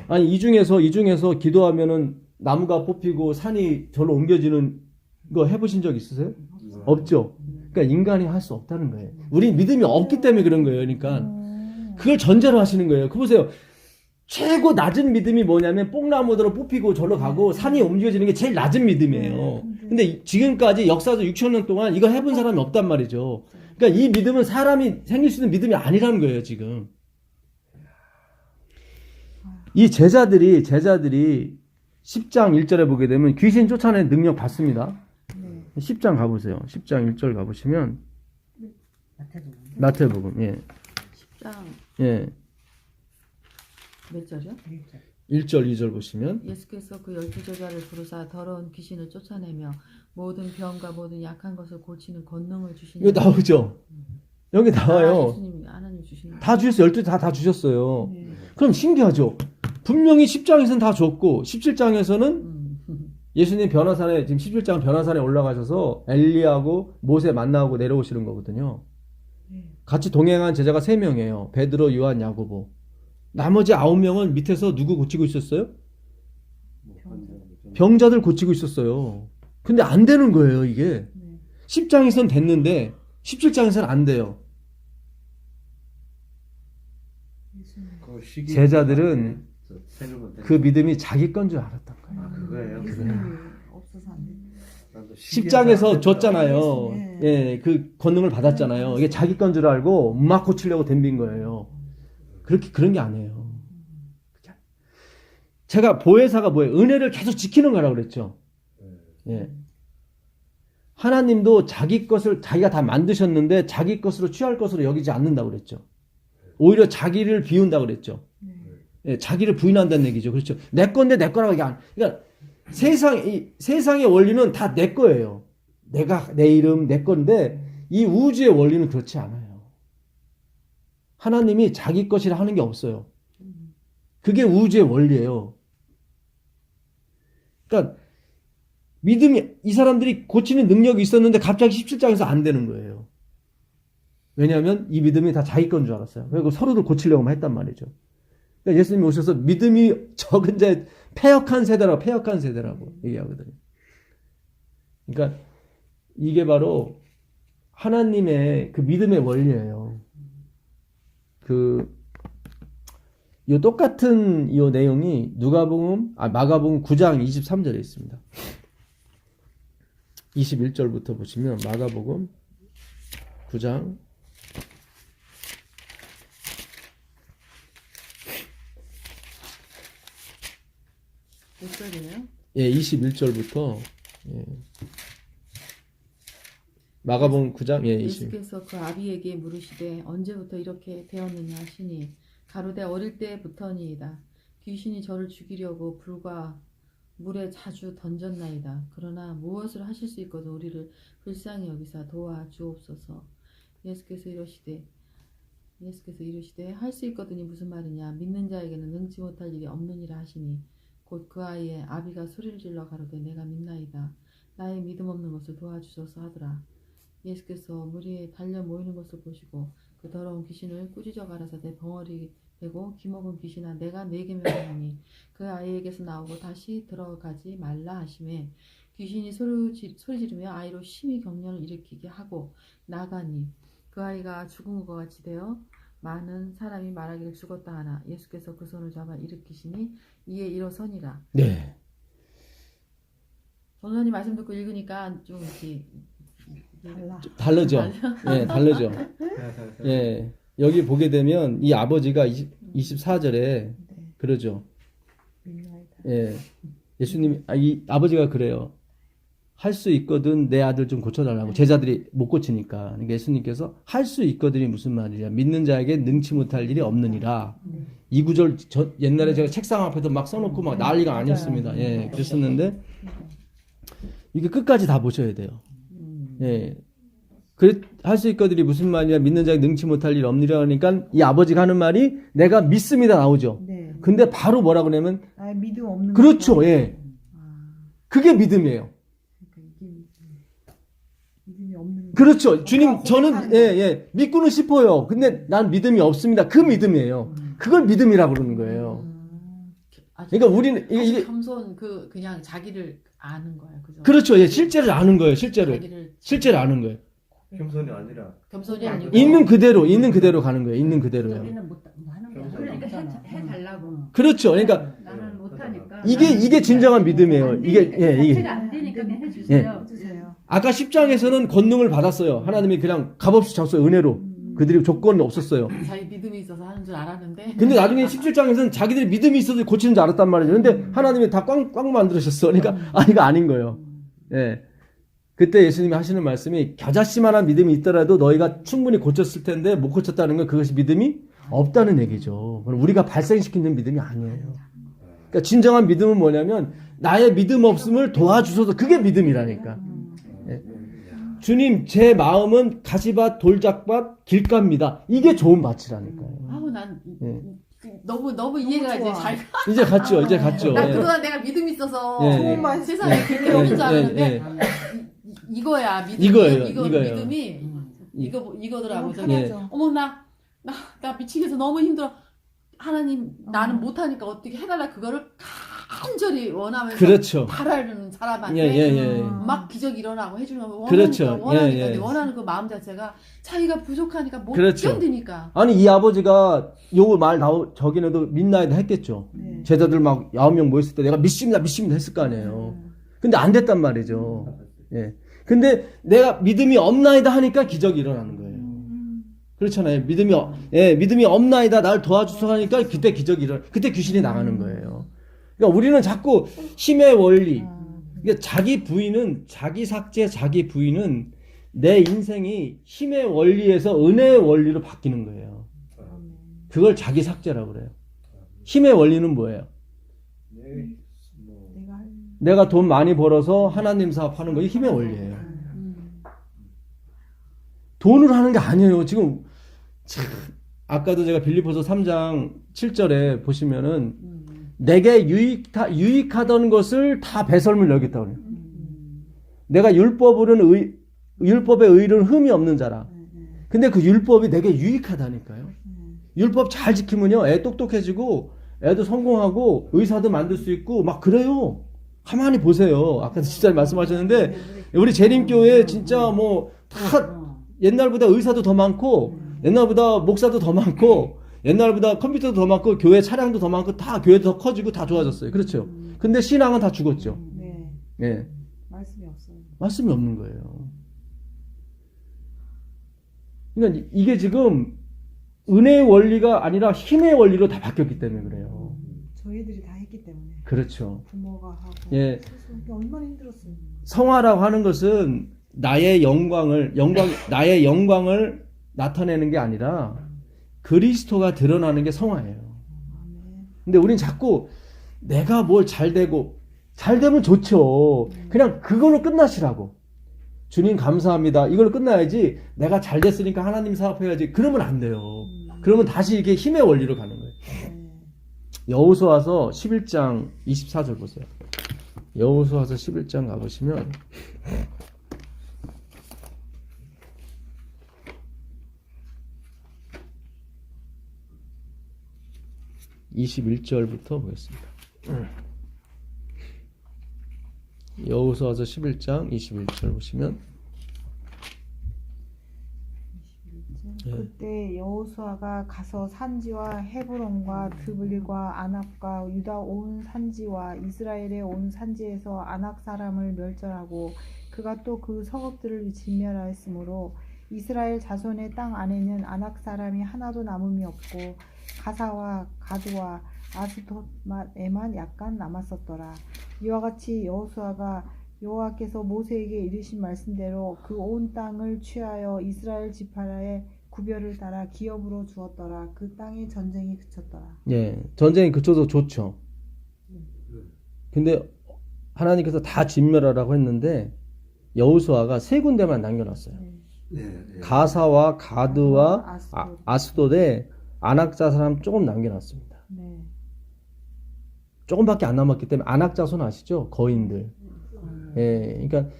아니, 이 중에서 기도하면은 나무가 뽑히고 산이 절로 옮겨지는 거 해보신 적 있으세요? 없죠? 그러니까 인간이 할 수 없다는 거예요. 우리 믿음이 없기 때문에 그런 거예요. 그러니까. 그걸 전제로 하시는 거예요. 그 보세요. 최고 낮은 믿음이 뭐냐면 뽕나무대로 뽑히고 절로 가고 산이 움직여지는 게 제일 낮은 믿음이에요. 근데 지금까지 역사적 6,000년 동안 이거 해본 사람이 없단 말이죠. 그러니까 이 믿음은 사람이 생길 수 있는 믿음이 아니라는 거예요, 지금. 이 제자들이 10장 1절에 보게 되면 귀신 쫓아내는 능력 받습니다. 10장 가보세요. 10장 1절 가보시면 마태복음 10장 예. 몇 절이요? 1절 2절 보시면 예수께서 그 12제자를 부르사 더러운 귀신을 쫓아내며 모든 병과 모든 약한 것을 고치는 권능을 주시니 이거 나오죠. 여기 나와요. 예수님이 하나님 주시는 다 주셨어요. 12 다 주셨어요. 네. 그럼 신기하죠. 분명히 10장에서는 다 줬고 17장에서는 예수님 변화산에 지금 17장 변화산에 올라가셔서 엘리야하고 모세 만나고 내려오시는 거거든요. 같이 동행한 제자가 3명이에요. 베드로, 요한, 야고보. 나머지 9명은 밑에서 누구 고치고 있었어요? 병자들 고치고 있었어요. 근데 안 되는 거예요, 이게. 10장에서는 됐는데 17장에서는 안 돼요. 제자들은 그 믿음이 자기 건 줄 알았던 거예요. 아, 그거예요? 예수님이 없어서 안 돼. 10장에서 줬잖아요. 네. 예, 그 권능을 받았잖아요. 이게 자기 건 줄 알고 막 고치려고 덤빈 거예요. 그런 게 아니에요. 제가 보혜사가 뭐예요? 은혜를 계속 지키는 거라고 그랬죠. 예. 하나님도 자기 것을 자기가 다 만드셨는데 자기 것으로 취할 것으로 여기지 않는다고 그랬죠. 오히려 자기를 비운다고 그랬죠. 예, 자기를 부인한다는 얘기죠. 그렇죠. 내 건데 내 거라고 얘기 안. 그러니까 세상의 원리는 다 내 거예요. 내 이름, 내 건데 이 우주의 원리는 그렇지 않아요. 하나님이 자기 것이라 하는 게 없어요. 그게 우주의 원리예요. 그러니까 믿음이 이 사람들이 고치는 능력이 있었는데 갑자기 17장에서 안 되는 거예요. 왜냐하면 이 믿음이 다 자기 건 줄 알았어요. 그리고 서로를 고치려고만 했단 말이죠. 그러니까 예수님이 오셔서 믿음이 적은 자 패역한 세대라고 얘기하거든요. 그러니까 이게 바로 하나님의 그 믿음의 원리예요. 이 똑같은 이 내용이 마가복음 9장 23절에 있습니다. 21절부터 보시면 마가복음 9장 몇 절이에요? 예, 21절부터 예. 마가복음 9장 예, 20. 예수께서 그 아비에게 물으시되 언제부터 이렇게 되었느냐 하시니 가로되 어릴 때부터니이다. 귀신이 저를 죽이려고 불과 물에 자주 던졌나이다. 그러나 무엇을 하실 수 있거든 우리를 불쌍히 여기사 도와 주옵소서. 예수께서 이르시되 할 수 있거든이 무슨 말이냐. 믿는 자에게는 능치 못할 일이 없느니라 하시니 곧 그 아이의 아비가 소리를 질러 가로되 내가 믿나이다. 나의 믿음 없는 것을 도와주소서 하더라. 예수께서 무리에 달려 모이는 것을 보시고 그 더러운 귀신을 꾸짖어 가라사대 벙어리 되고 기먹은 귀신아 내가 네게 명하노니 그 아이에게서 나오고 다시 들어가지 말라 하시매 귀신이 소리 지르며 아이로 심히 경련을 일으키게 하고 나가니 그 아이가 죽은 것 같이 되어 많은 사람이 말하기를 죽었다 하나 예수께서 그 손을 잡아 일으키시니 이에 일어서니라. 네. 전원이 말씀 듣고 읽으니까 좀 이렇게 다르죠. 예, 다르죠. 예. 여기 보게 되면 이 아버지가 24절에 그러죠. 예. 예수님 이 아버지가 그래요. 할 수 있거든 내 아들 좀 고쳐달라고. 제자들이 못 고치니까. 그러니까 예수님께서 할 수 있거든이 무슨 말이냐. 믿는 자에게 능치 못할 일이 없느니라. 이 구절 옛날에 제가 책상 앞에도 막 써놓고 막 난리가 아니었습니다. 예, 그랬었는데 이게 끝까지 다 보셔야 돼요. 예. 할 수 있거든이 무슨 말이냐. 믿는 자에게 능치 못할 일 없느니라 하니까 이 아버지가 하는 말이 내가 믿습니다 나오죠. 네. 근데 바로 뭐라 그러냐면 아, 믿음 없는 그렇죠. 거죠. 예. 그게 믿음이에요. 믿음이 없는 거. 그렇죠. 주님, 저는, 고백하는 예, 믿고는 싶어요. 근데 난 믿음이 없습니다. 그 믿음이에요. 그걸 믿음이라고 그러는 거예요. 그러니까 우리는, 이게, 겸손 그냥 자기를 아는 거예요. 그죠? 그렇죠. 예, 실제를 아는 거예요. 실제를 아는 거예요. 겸손이 아니라 겸손이 아니고 있는 그대로 가는 거예요. 있는 그대로요. 우리는 못 하는 거야. 그러니까 해달라고. 그렇죠. 그러니까 나는 못하니까. 이게 진정한 믿음이에요. 이게 자체가 안 되니까 해주세요. 해주세요. 아까 10장에서는 권능을 받았어요. 하나님이 그냥 값없이 줬어요. 은혜로. 그들이 조건은 없었어요. 자기 믿음이 있어서 하는 줄 알았는데 근데 나중에 17장에서는 자기들이 믿음이 있어서 고치는 줄 알았단 말이죠. 근데 하나님이 다 꽝 만들으셨어. 그러니까 이거 아닌 거예요. 예. 그때 예수님이 하시는 말씀이 겨자씨만한 믿음이 있더라도 너희가 충분히 고쳤을 텐데 못 고쳤다는 건 그것이 믿음이 없다는 얘기죠. 그럼 우리가 발생시키는 믿음이 아니에요. 그러니까 진정한 믿음은 뭐냐면 나의 믿음 없음을 도와주셔서 그게 믿음이라니까. 예. 주님 제 마음은 가시밭 돌짝밭 길가입니다. 이게 좋은 밭이라니까요. 아우 난 예. 너무 이해가 이제 좋아. 잘. 이제 갔죠. 이제 갔죠. 나 예. 그동안 내가 믿음이 있어서 예, 예. 세상에 그게 없는 줄 알았는데 예, 예. 이거야 믿음이. 이거예요, 이거 이거예요. 믿음이 이거더라고. 너무 저기 편하죠. 어머 나 미치겠어 너무 힘들어. 하나님 나는 못하니까 어떻게 해달라 그거를 간절히 원하면서 그렇죠. 바라는 사람한테 예. 막 기적이 일어나고 해주는 거 원하니까 그렇죠. 원하니까 예. 원하는 그 마음 자체가 자기가 부족하니까 못 그렇죠. 견디니까. 아니 이 아버지가 요 말 저기네도 midnight에 했겠죠. 네. 제자들 막 9명 모였을 때 내가 믿습니다 했을 거 아니에요. 근데 안 됐단 말이죠. 예. 근데 내가 믿음이 없나이다 하니까 기적이 일어나는 거예요. 그렇잖아요. 믿음이 없나이다 나를 도와주소 하니까 그때 기적이 그때 귀신이 나가는 거예요. 그러니까 우리는 자꾸 힘의 원리, 그러니까 자기 삭제, 자기 부인은 내 인생이 힘의 원리에서 은혜의 원리로 바뀌는 거예요. 그걸 자기 삭제라고 그래요. 힘의 원리는 뭐예요? 내가 돈 많이 벌어서 하나님 사업하는 거 힘의 원리예요. 돈을 하는 게 아니에요. 지금 참, 아까도 제가 빌립보서 3장 7절에 보시면은 내게 유익하던 것을 다 배설물 여겼다고 그래요. 내가 율법의 의는 흠이 없는 자라. 근데 그 율법이 내게 유익하다니까요. 율법 잘 지키면요, 애 똑똑해지고, 애도 성공하고, 의사도 만들 수 있고, 막 그래요. 가만히 보세요. 아까도 진짜 말씀하셨는데, 우리 재림교회 진짜 다 옛날보다 의사도 더 많고, 옛날보다 목사도 더 많고, 옛날보다 컴퓨터도 더 많고, 교회 차량도 더 많고, 다 교회도 더 커지고 다 좋아졌어요. 그렇죠. 근데 신앙은 다 죽었죠. 네. 예. 말씀이 없어요. 말씀이 없는 거예요. 그러니까 이게 지금 은혜의 원리가 아니라 힘의 원리로 다 바뀌었기 때문에 그래요. 저희들이 다 했기 때문에. 그렇죠. 부모가 하고. 예. 스스로 얼마나 힘들었어요. 성화라고 하는 것은 나의 영광을 나타내는 게 아니라 그리스도가 드러나는 게 성화예요. 근데 우린 자꾸 내가 뭘 잘 되면 좋죠. 그냥 그걸로 끝나시라고. 주님 감사합니다. 이걸로 끝나야지 내가 잘 됐으니까 하나님 사업해야지. 그러면 안 돼요. 그러면 다시 이게 힘의 원리로 가는 거예요. 여호수아서 11장 24절 보세요. 여호수아서 11장 가보시면 21절부터 보겠습니다. 여호수아서 11장 21절 보시면 그때 여호수아가 가서 산지와 헤브론과 드블리과 아낙과 유다 온 산지와 이스라엘의 온 산지에서 아낙 사람을 멸절하고 그가 또 그 성읍들을 진멸하였으므로 이스라엘 자손의 땅 안에는 아낙 사람이 하나도 남음이 없고 가사와 가드와 아스돗에만 약간 남았었더라. 이와 같이 여호수아가 여호와께서 모세에게 이르신 말씀대로 그 온 땅을 취하여 이스라엘 지파의 구별을 따라 기업으로 주었더라. 그 땅의 전쟁이 그쳤더라. 예, 전쟁이 그쳐도 좋죠. 근데 하나님께서 다 진멸하라고 했는데 여호수아가 세 군데만 남겨놨어요. 가사와 가드와 아스돗에 아낙자 사람 조금 남겨놨습니다. 네. 조금밖에 안 남았기 때문에 아낙자손 아시죠? 거인들. 예, 그러니까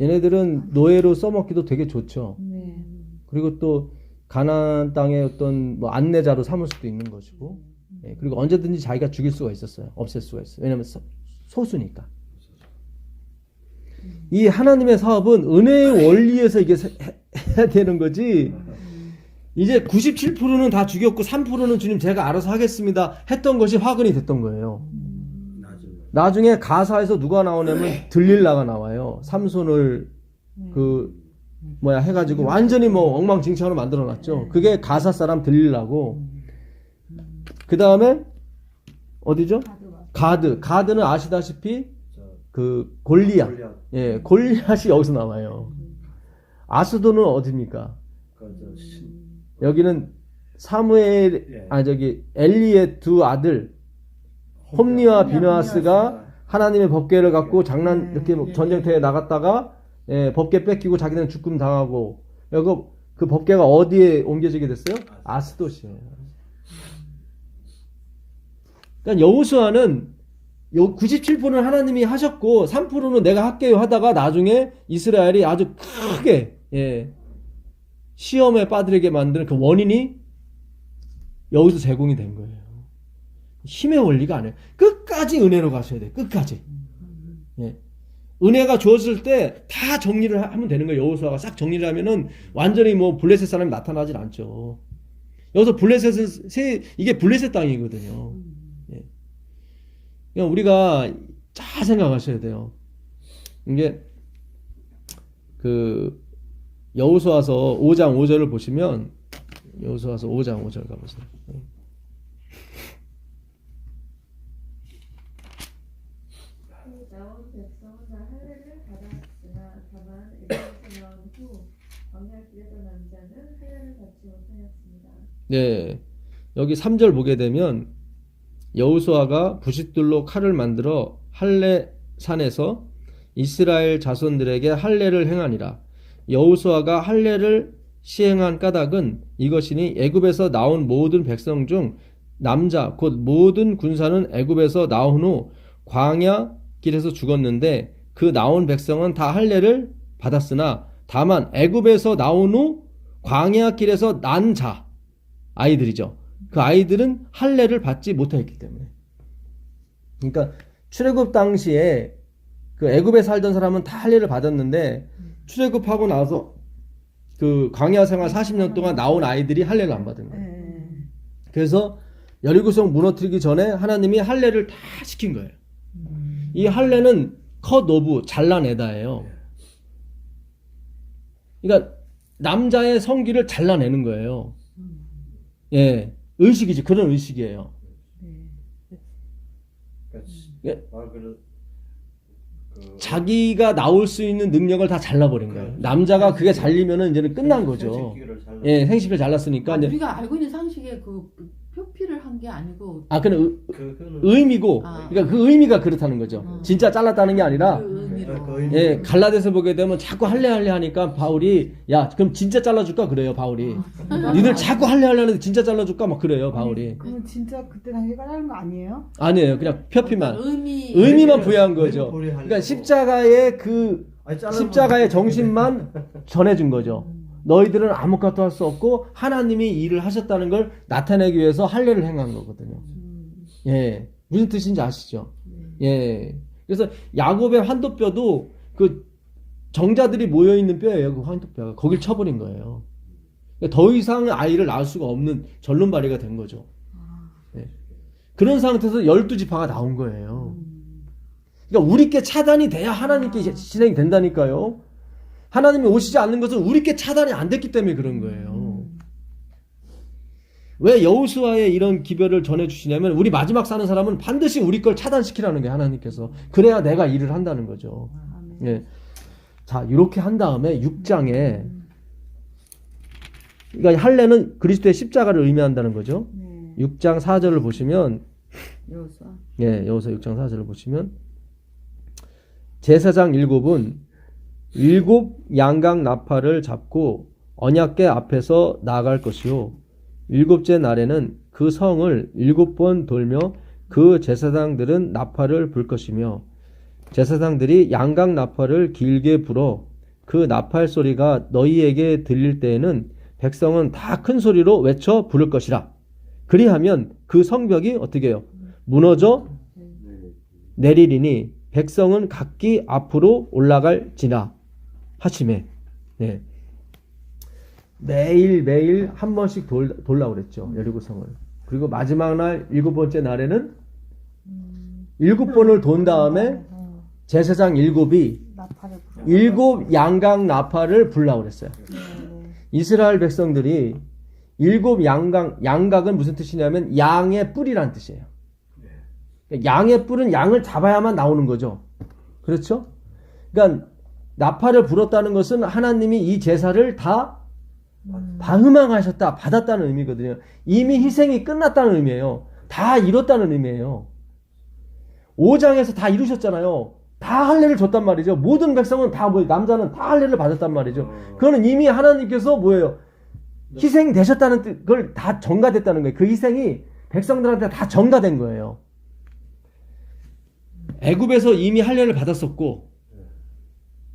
얘네들은 노예로 써먹기도 되게 좋죠. 네. 그리고 또 가나안 땅의 어떤 안내자로 삼을 수도 있는 것이고, 예, 그리고 언제든지 자기가 죽일 수가 있었어요. 없앨 수가 있어요. 왜냐하면 소수니까. 이 하나님의 사업은 은혜의 원리에서 이게 해야 되는 거지. 이제 97%는 다 죽였고 3%는 주님 제가 알아서 하겠습니다 했던 것이 화근이 됐던 거예요. 나중에 가사에서 누가 나오냐면 들릴라가 나와요. 삼손을 해가지고 완전히 뭐 엉망진창으로 만들어놨죠. 그게 가사 사람 들릴라고. 그 다음에 어디죠? 가드는 아시다시피 그 골리앗. 예, 골리앗이 여기서 나와요. 아스도는 어디입니까? 여기는 엘리의 두 아들 홈리와 비느하스가 하나님의 법궤를 갖고 이렇게 전쟁터에 나갔다가 법궤 뺏기고 자기는 죽음 당하고 그 법궤가 어디에 옮겨지게 됐어요? 아스돗이에요. 그러니까 여호수아는 97%는 하나님이 하셨고 3%는 내가 할게요 하다가 나중에 이스라엘이 아주 크게 시험에 빠뜨리게 만드는 그 원인이 여기서 제공이 된 거예요. 힘의 원리가 아니에요. 끝까지 은혜로 가셔야 돼요. 끝까지. 은혜가 주어질 때 다 정리를 하면 되는 거예요. 여호수아가 싹 정리를 하면은 완전히 뭐 블레셋 사람이 나타나질 않죠. 여기서 이게 블레셋 땅이거든요. 그러니까 우리가 잘 생각하셔야 돼요. 이게 여호수아서 5장 5절을 보시면 여호수아서 5장 5절 가보세요. 나온 백성은 다 할례를 받았으나 다만 에돔에서 나온 후 광야길에서 난 자는 할례를 받지 못하였습니다. 네, 여기 3절 보게 되면 여호수아가 부싯돌로 칼을 만들어 할례산에서 이스라엘 자손들에게 할례를 행하니라. 여호수아가 할례를 시행한 까닭은 이것이니 애굽에서 나온 모든 백성 중 남자 곧 모든 군사는 애굽에서 나온 후 광야 길에서 죽었는데 그 나온 백성은 다 할례를 받았으나 다만 애굽에서 나온 후 광야 길에서 난 자 아이들이죠. 그 아이들은 할례를 받지 못했기 때문에. 그러니까 출애굽 당시에 그 애굽에 살던 사람은 다 할례를 받았는데 출애굽하고 나서 그 광야 생활 40년 동안 나온 아이들이 할례를 안 받은 거예요. 그래서 여리고성 무너뜨리기 전에 하나님이 할례를 다 시킨 거예요. 이 할례는 컷 오브 잘라내다예요. 그러니까 남자의 성기를 잘라내는 거예요. 예, 의식이지. 그런 의식이에요. 자기가 나올 수 있는 능력을 다 잘라버린 거예요. 남자가 그게 잘리면은 이제는 끝난 거죠. 예, 생식기를 잘랐으니까 이제 우리가 알고 있는 상식에 그 표피를 한 게 아니고 그는 의미고, 그러니까 그 의미가 그렇다는 거죠. 진짜 잘랐다는 게 아니라, 그 의미로. 예, 갈라디아서 보게 되면 자꾸 할례 하니까 바울이 야, 그럼 진짜 잘라줄까 그래요, 바울이. 니들 자꾸 할례 하는데 진짜 잘라줄까 막 그래요, 바울이. 그러면 진짜 그때 당시에 까라는 거 아니에요? 아니에요, 그냥 표피만. 의미만 의미만 부여한 거죠. 그러니까 십자가의 십자가의 정신만 전해준 거죠. 너희들은 아무것도 할 수 없고 하나님이 일을 하셨다는 걸 나타내기 위해서 할례를 행한 거거든요. 예, 무슨 뜻인지 아시죠? 예, 그래서 야곱의 환도뼈도 그 정자들이 모여 있는 뼈예요. 그 환도뼈가 거길 쳐버린 거예요. 그러니까 더 이상 아이를 낳을 수가 없는 절름발이가 된 거죠. 예. 그런 상태에서 12지파가 나온 거예요. 그러니까 우리께 차단이 돼야 하나님께 진행이 된다니까요. 하나님이 오시지 않는 것은 우리께 차단이 안 됐기 때문에 그런 거예요. 왜 여호수아의 이런 기별을 전해주시냐면 우리 마지막 사는 사람은 반드시 우리 걸 차단시키라는 게 하나님께서. 그래야 내가 일을 한다는 거죠. 예. 자, 이렇게 한 다음에 6장에 그러니까 할례는 그리스도의 십자가를 의미한다는 거죠. 6장 4절을 보시면 여호수아. 예, 여호수아 6장 4절을 보시면 제사장 7은 7 양각 나팔을 잡고 언약궤 앞에서 나아갈 것이요 7째 날에는 그 성을 7번 돌며 그 제사장들은 나팔을 불 것이며 제사장들이 양각 나팔을 길게 불어 그 나팔 소리가 너희에게 들릴 때에는 백성은 다 큰 소리로 외쳐 부를 것이라. 그리하면 그 성벽이 어떻게 해요? 무너져 내리리니 백성은 각기 앞으로 올라갈지나 하시매. 네. 매일 한 번씩 돌라고 그랬죠. 여리고성을. 그리고 마지막 날 7번째 날에는 7번을 돈 다음에 제사장 7이 나팔을 불어. 7 양각 나팔을 불라고 그랬어요. 이스라엘 백성들이 7 양각은 무슨 뜻이냐면 양의 뿔이란 뜻이에요. 양의 뿔은 양을 잡아야만 나오는 거죠. 그렇죠? 그러니까 나팔을 불었다는 것은 하나님이 이 제사를 다 방음하셨다, 받았다는 의미거든요. 이미 희생이 끝났다는 의미예요. 다 이뤘다는 의미예요. 5장에서 다 이루셨잖아요. 다 할례를 줬단 말이죠. 모든 백성은 다 남자는 다 할례를 받았단 말이죠. 그거는 이미 하나님께서 뭐예요? 희생되셨다는 걸 다 전가됐다는 거예요. 그 희생이 백성들한테 다 전가된 거예요. 애굽에서 이미 할례를 받았었고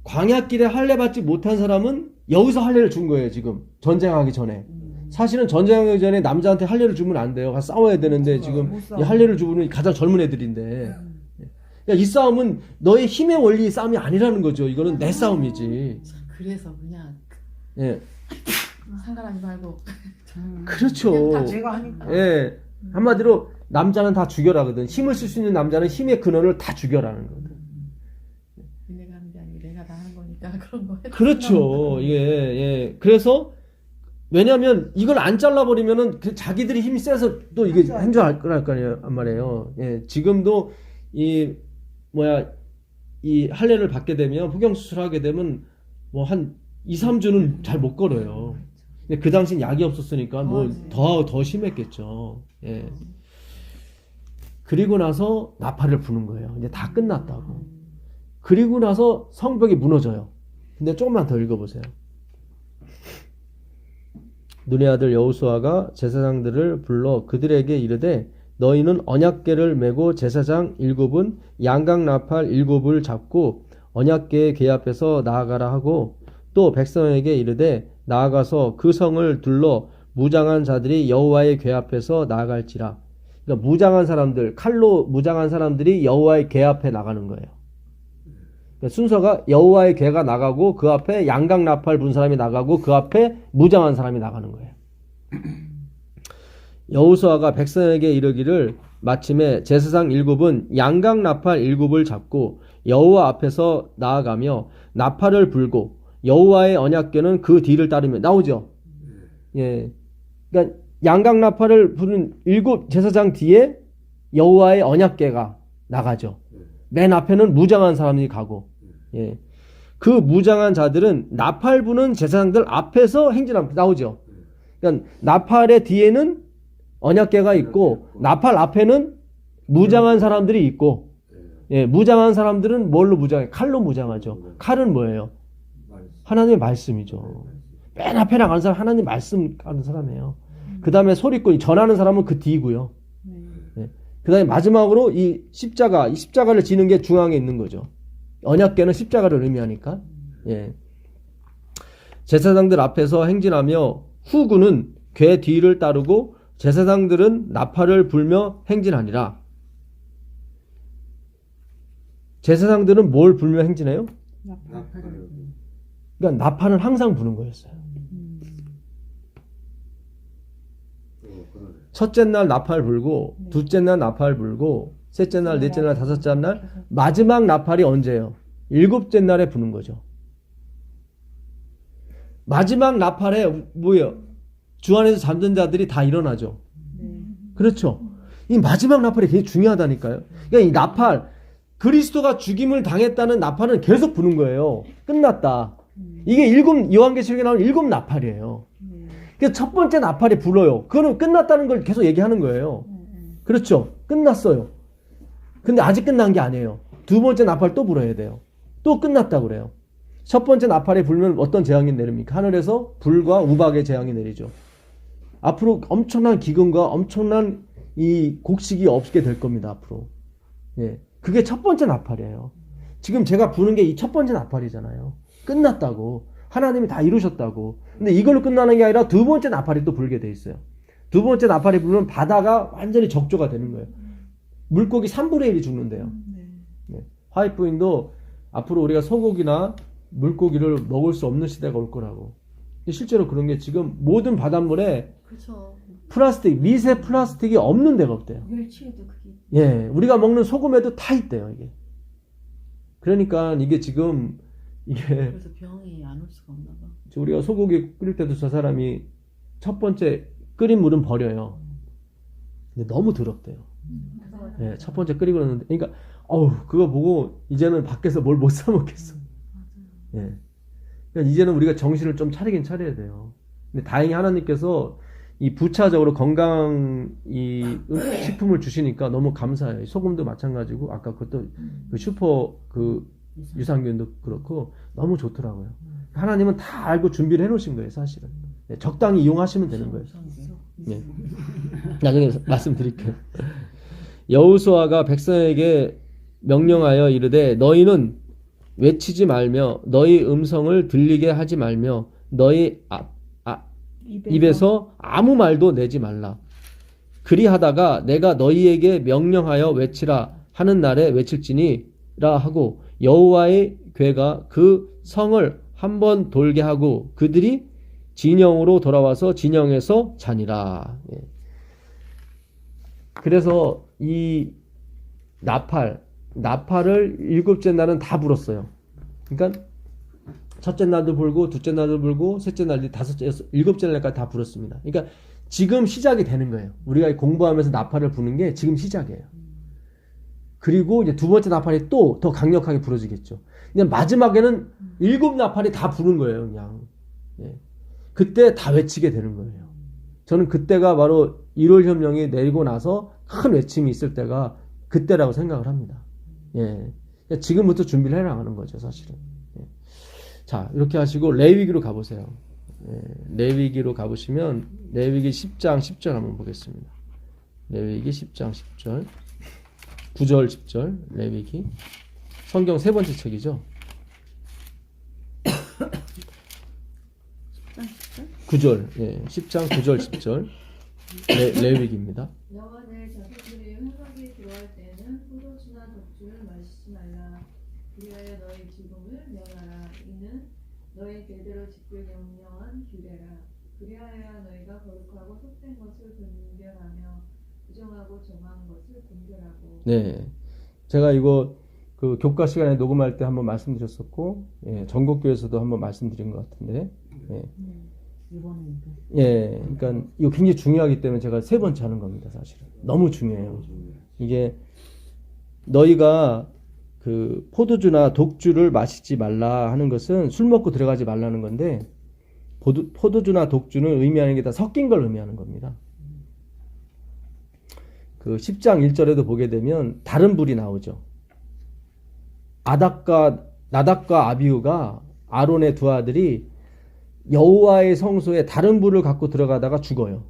광야길에 할례 받지 못한 사람은 여기서 할례를 준 거예요. 지금 전쟁하기 전에. 사실은 전쟁하기 전에 남자한테 할례를 주면 안 돼요. 가서 싸워야 되는데 지금 이 할례를 주는 가장 젊은 애들인데 이 싸움은 너의 힘의 원리 싸움이 아니라는 거죠. 이거는 내 싸움이지. 그래서 그냥 예, 상관하지 말고 그렇죠. 내가 하니까. 예, 한마디로 남자는 다 죽여라거든. 힘을 쓸 수 있는 남자는 힘의 근원을 다 죽여라는 거거든. 내가 하는 게 아니고 내가 다 하는 거니까 그런 거. 그렇죠. 예. 그래서 왜냐하면 이걸 안 잘라버리면은 자기들이 힘이 세서 또 이게 행정할 거란 말이에요. 예, 지금도 이 할례를 받게 되면 후경 수술하게 되면 뭐 한 2, 3주는 잘 못 걸어요. 근데 그 당시엔 약이 없었으니까 뭐 더 심했겠죠. 예. 그리고 나서 나팔을 부는 거예요. 이제 다 끝났다고. 그리고 나서 성벽이 무너져요. 근데 조금만 더 읽어보세요. 눈의 아들 여호수아가 제사장들을 불러 그들에게 이르되 너희는 언약궤를 메고 제사장 7은 양각 나팔 7을 잡고 언약궤의 궤 앞에서 나아가라 하고 또 백성에게 이르되 나아가서 그 성을 둘러 무장한 자들이 여호와의 궤 앞에서 나아갈지라. 그러니까 무장한 사람들, 칼로 무장한 사람들이 여호와의 궤 앞에 나가는 거예요. 그러니까 순서가 여호와의 궤가 나가고 그 앞에 양각 나팔 분 사람이 나가고 그 앞에 무장한 사람이 나가는 거예요. 여호수아가 백성에게 이르기를 마침에 제사장 7은 양각 나팔 7을 잡고 여호와 앞에서 나아가며 나팔을 불고 여호와의 언약궤는 그 뒤를 따르며 나오죠. 예, 그러니까 양각 나팔을 부는 7 제사장 뒤에 여호와의 언약궤가 나가죠. 맨 앞에는 무장한 사람이 가고, 예, 그 무장한 자들은 나팔 부는 제사장들 앞에서 행진합니다. 나오죠. 그러니까 나팔의 뒤에는 언약궤가 있고 나팔 앞에는 무장한 사람들이 있고, 예, 무장한 사람들은 뭘로 무장해? 칼로 무장하죠. 칼은 뭐예요? 하나님의 말씀이죠. 맨 앞에 나가는 사람 하나님 말씀 하는 사람이에요. 그 다음에 소리꾼이 전하는 사람은 그 뒤고요. 예. 그 다음에 마지막으로 이 십자가를 지는 게 중앙에 있는 거죠. 언약궤는 십자가를 의미하니까. 예. 제사장들 앞에서 행진하며 후군은 궤 뒤를 따르고 제사장들은 나팔을 불며 행진하니라. 제사장들은 뭘 불며 행진해요? 그러니까 나팔은 항상 부는 거였어요. 첫째 날 나팔 불고, 둘째 날 나팔 불고, 셋째 날, 넷째 날, 다섯째 날, 마지막 나팔이 언제예요? 7째 날에 부는 거죠. 마지막 나팔에 뭐예요? 주 안에서 잠든 자들이 다 일어나죠. 그렇죠. 이 마지막 나팔이 되게 중요하다니까요. 그러니까 이 나팔, 그리스도가 죽임을 당했다는 나팔은 계속 부는 거예요. 끝났다. 이게 요한계시록에 나오는 7 나팔이에요. 그래서 첫 번째 나팔이 불어요. 그거는 끝났다는 걸 계속 얘기하는 거예요. 그렇죠. 끝났어요. 근데 아직 끝난 게 아니에요. 두 번째 나팔 또 불어야 돼요. 또 끝났다고 그래요. 첫 번째 나팔이 불면 어떤 재앙이 내립니까? 하늘에서 불과 우박의 재앙이 내리죠. 앞으로 엄청난 기근과 엄청난 이 곡식이 없게 될 겁니다. 앞으로. 예, 그게 첫 번째 나팔이에요. 지금 제가 부는 게 이 첫 번째 나팔이잖아요. 끝났다고. 하나님이 다 이루셨다고. 근데 이걸로 끝나는 게 아니라 두 번째 나팔이 또 불게 돼 있어요. 두 번째 나팔이 불면 바다가 완전히 적조가 되는 거예요. 물고기 3분의 1이 죽는데요. 네. 화이트부인도 앞으로 우리가 소고기나 물고기를 먹을 수 없는 시대가 올 거라고. 실제로 그런 게 지금 모든 바닷물에 그렇죠. 플라스틱, 미세 플라스틱이 없는 데가 없대요. 멸치에도 그게 예, 우리가 먹는 소금에도 다 있대요, 이게. 그러니까 이게 지금 이게 그래서 병이 안 올 수가 없나 봐. 우리가 소고기 끓일 때도 저 사람이 첫 번째 끓인 물은 버려요. 근데 너무 더럽대요. 예, 첫 번째 끓이고 났는데, 그러니까 그거 보고 이제는 밖에서 뭘 못 사 먹겠어. 예. 그러니까 이제는 우리가 정신을 좀 차리긴 차려야 돼요. 근데 다행히 하나님께서 이 부차적으로 건강 이 식품을 주시니까 너무 감사해요. 소금도 마찬가지고 아까 그것도 그 슈퍼 그 유산균도 그렇고 너무 좋더라고요. 하나님은 다 알고 준비를 해놓으신 거예요, 사실은. 예, 적당히 이용하시면 되는 거예요. 예. 나중에 말씀드릴게요. 여호수아가 백성에게 명령하여 이르되 너희는 외치지 말며 너희 음성을 들리게 하지 말며 너희 입에서 아무 말도 내지 말라. 그리하다가 내가 너희에게 명령하여 외치라 하는 날에 외칠지니라 하고 여호와의 궤가 그 성을 한번 돌게 하고 그들이 진영으로 돌아와서 진영에서 자니라. 예. 그래서 이 나팔을 일곱째 날은 다 불었어요. 그러니까 첫째 날도 불고 둘째 날도 불고 셋째 날도 다섯째 일곱째 날까지 다 불었습니다. 그러니까 지금 시작이 되는 거예요. 우리가 공부하면서 나팔을 부는 게 지금 시작이에요. 그리고 이제 두 번째 나팔이 또 더 강력하게 불어지겠죠. 근데 마지막에는 일곱 나팔이 다 부는 거예요, 그냥. 예. 그때 다 외치게 되는 거예요. 저는 그때가 바로 1월 협령이 내리고 나서 큰 외침이 있을 때가 그때라고 생각을 합니다. 예. 지금부터 준비를 해나가는 거죠, 사실은. 예. 자, 이렇게 하시고 레위기로 가보세요. 예. 레위기로 가보시면 레위기 10장 10절 한번 보겠습니다. 레위기 10장 10절 9절 10절 레위기 성경 세 번째 책이죠. 9절, 예, 10장 9절 10절 레위기입니다. 너와 내 자손들이 회막에 들어갈 때에는 포도주나 독주를 마시지 말라. 그리하여 너희 죽음을 면하라. 이는 너희 대대로 지킬 명령한 규례라. 그리하여 너희가 거룩하고 속된 것을 분별하며 부정하고 정한 것을 분별하고. 네, 제가 이거 그 교과 시간에 녹음할 때 한번 말씀드렸었고, 예, 전국교회에서도 한번 말씀드린 것 같은데, 예. 예, 그러니까 이거 굉장히 중요하기 때문에 제가 세 번째 하는 겁니다, 사실은. 너무 중요해요. 이게 너희가 그 포도주나 독주를 마시지 말라 하는 것은 술 먹고 들어가지 말라는 건데, 포도주나 독주는 의미하는 게 다 섞인 걸 의미하는 겁니다. 그 10장 1절에도 보게 되면 다른 불이 나오죠. 나답과 아비후가 아론의 두 아들이 여호와의 성소에 다른 불을 갖고 들어가다가 죽어요.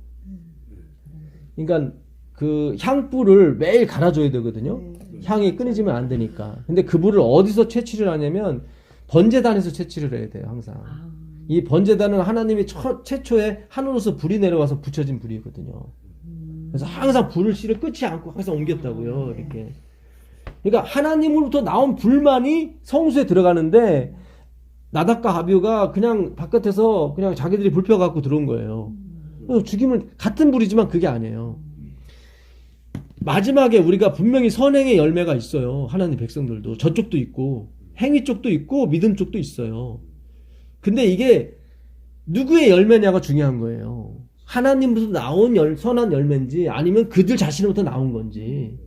그러니까 그 향불을 매일 갈아줘야 되거든요. 향이 끊어지면 안 되니까. 근데 그 불을 어디서 채취를 하냐면 번제단에서 채취를 해야 돼요, 항상. 이 번제단은 하나님이 최초에 하늘로서 불이 내려와서 붙여진 불이거든요. 그래서 항상 불을 씨를 끊지 않고 항상 옮겼다고요, 이렇게. 그러니까 하나님으로부터 나온 불만이 성소에 들어가는데 나답과 아비후가 그냥 바깥에서 그냥 자기들이 불 펴갖고 들어온 거예요. 죽이면 같은 불이지만 그게 아니에요. 마지막에 우리가 분명히 선행의 열매가 있어요. 하나님 백성들도 저쪽도 있고 행위 쪽도 있고 믿음 쪽도 있어요. 근데 이게 누구의 열매냐가 중요한 거예요. 하나님부터 나온 선한 열매인지 아니면 그들 자신으로부터 나온 건지.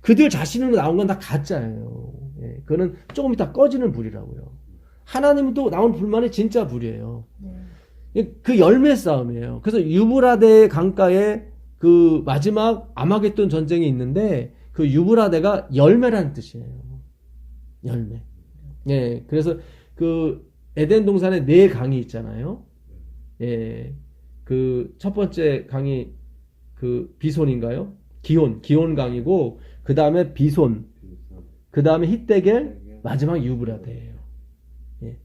그들 자신으로 나온 건 다 가짜예요. 예, 그거는 조금 이따 꺼지는 불이라고요. 하나님도 나온 불만이 진짜 불이에요. 그 열매 싸움이에요. 그래서 유브라데 강가에 그 마지막 아마겟돈 전쟁이 있는데 그 유브라데가 열매라는 뜻이에요. 열매. 예, 그래서 그 에덴 동산에 4강이 있잖아요. 예, 그 첫 번째 강이 그 비손인가요? 기온 강이고 그 다음에 비손, 그 다음에 히데겔, 마지막 유브라데예요. 예.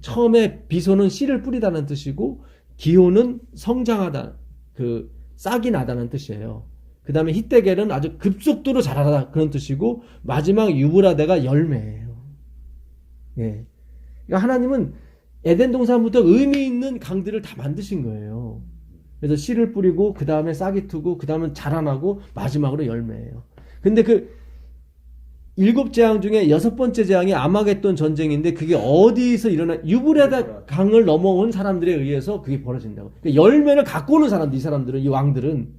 처음에 비손은 씨를 뿌리다는 뜻이고 기온은 성장하다, 그 싹이 나다는 뜻이에요. 그 다음에 히데겔은 아주 급속도로 자라다 그런 뜻이고 마지막 유브라데가 열매예요. 예. 그러니까 하나님은 에덴 동산부터 의미 있는 강들을 다 만드신 거예요. 그래서 씨를 뿌리고 그 다음에 싹이 트고 그 다음에 자라나고 마지막으로 열매예요. 근데 그 7재앙 중에 6번째 재앙이 아마겟돈 전쟁인데 그게 어디서 일어나 유브라데 강을 넘어온 사람들에 의해서 그게 벌어진다고. 그러니까 열매를 갖고 오는 사람들, 이 사람들은, 이 왕들은.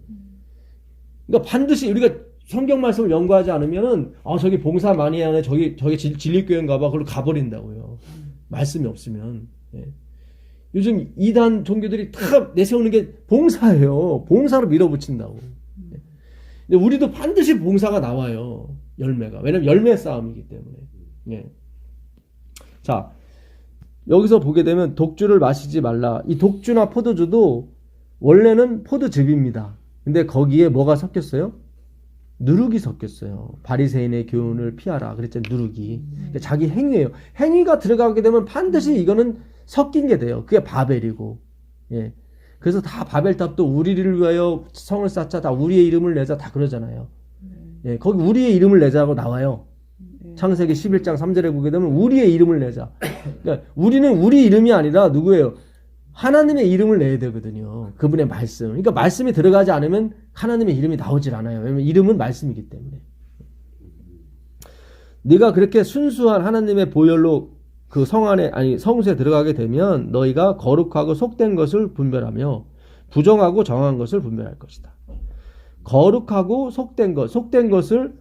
그러니까 반드시 우리가 성경 말씀을 연구하지 않으면은 저기 봉사 많이 하네, 저기 진리교회인가 봐, 그걸로 가버린다고요. 말씀이 없으면. 예. 요즘 이단 종교들이 다 내세우는 게 봉사예요. 봉사로 밀어붙인다고. 예. 근데 우리도 반드시 봉사가 나와요. 열매가. 왜냐면 열매 싸움이기 때문에. 예. 자, 여기서 보게 되면 독주를 마시지 말라. 이 독주나 포도주도 원래는 포도즙입니다. 근데 거기에 뭐가 섞였어요? 누룩이 섞였어요. 바리새인의 교훈을 피하라. 그랬잖아요. 누룩이. 그러니까 자기 행위예요. 행위가 들어가게 되면 반드시 이거는 섞인 게 돼요. 그게 바벨이고. 예. 그래서 다 바벨탑도 우리를 위하여 성을 쌓자, 다 우리의 이름을 내자, 다 그러잖아요. 예. 거기 우리의 이름을 내자고 나와요. 창세기 11장 3절에 보게 되면 우리의 이름을 내자. 그러니까 우리는 우리 이름이 아니라 누구예요? 하나님의 이름을 내야 되거든요. 그분의 말씀. 그러니까 말씀이 들어가지 않으면 하나님의 이름이 나오질 않아요. 왜냐면 이름은 말씀이기 때문에. 네가 그렇게 순수한 하나님의 보혈로 그 성 안에, 아니 성수에 들어가게 되면 너희가 거룩하고 속된 것을 분별하며 부정하고 정한 것을 분별할 것이다. 거룩하고 속된 것, 속된 것을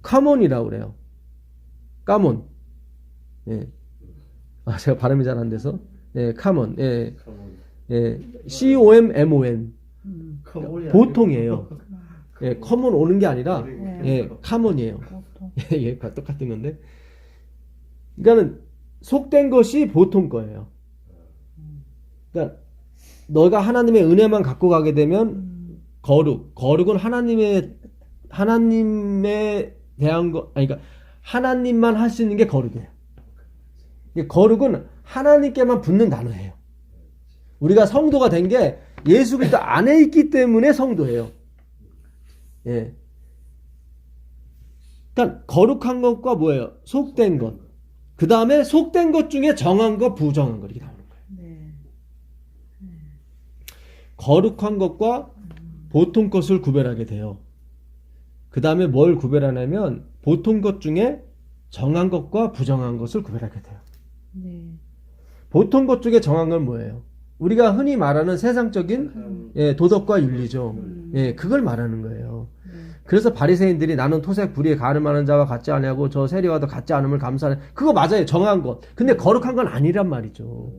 카몬이라고 그래요. 까몬. 예. 제가 발음이 잘 안 돼서. 예, 카몬. 예. 예. COMMON. 보통이에요. 예, 커먼 오는 게 아니라 예, 카몬이에요. 예, 똑같은 건데. 그러니까는 속된 것이 보통 거예요. 그러니까 너가 하나님의 은혜만 갖고 가게 되면 거룩은 하나님에 대한 거, 아니, 그러니까 하나님만 할 수 있는 게 거룩이에요. 거룩은 하나님께만 붙는 단어예요. 우리가 성도가 된 게 예수 그리스도 안에 있기 때문에 성도예요. 예. 그러니까 거룩한 것과 뭐예요? 속된 것. 그 다음에 속된 것 중에 정한 것, 부정한 것 이렇게 나오는 거예요. 거룩한 것과 보통 것을 구별하게 돼요. 그 다음에 뭘 구별하냐면 보통 것 중에 정한 것과 부정한 것을 구별하게 돼요. 보통 것 중에 정한 건 뭐예요? 우리가 흔히 말하는 세상적인 예, 도덕과 윤리죠. 예, 그걸 말하는 거예요. 그래서 바리새인들이 나는 토색 불의에 가늠하는 자와 같지 않냐고 저 세리와도 같지 않음을 감사하는 그거 맞아요. 정한 것. 근데 거룩한 건 아니란 말이죠.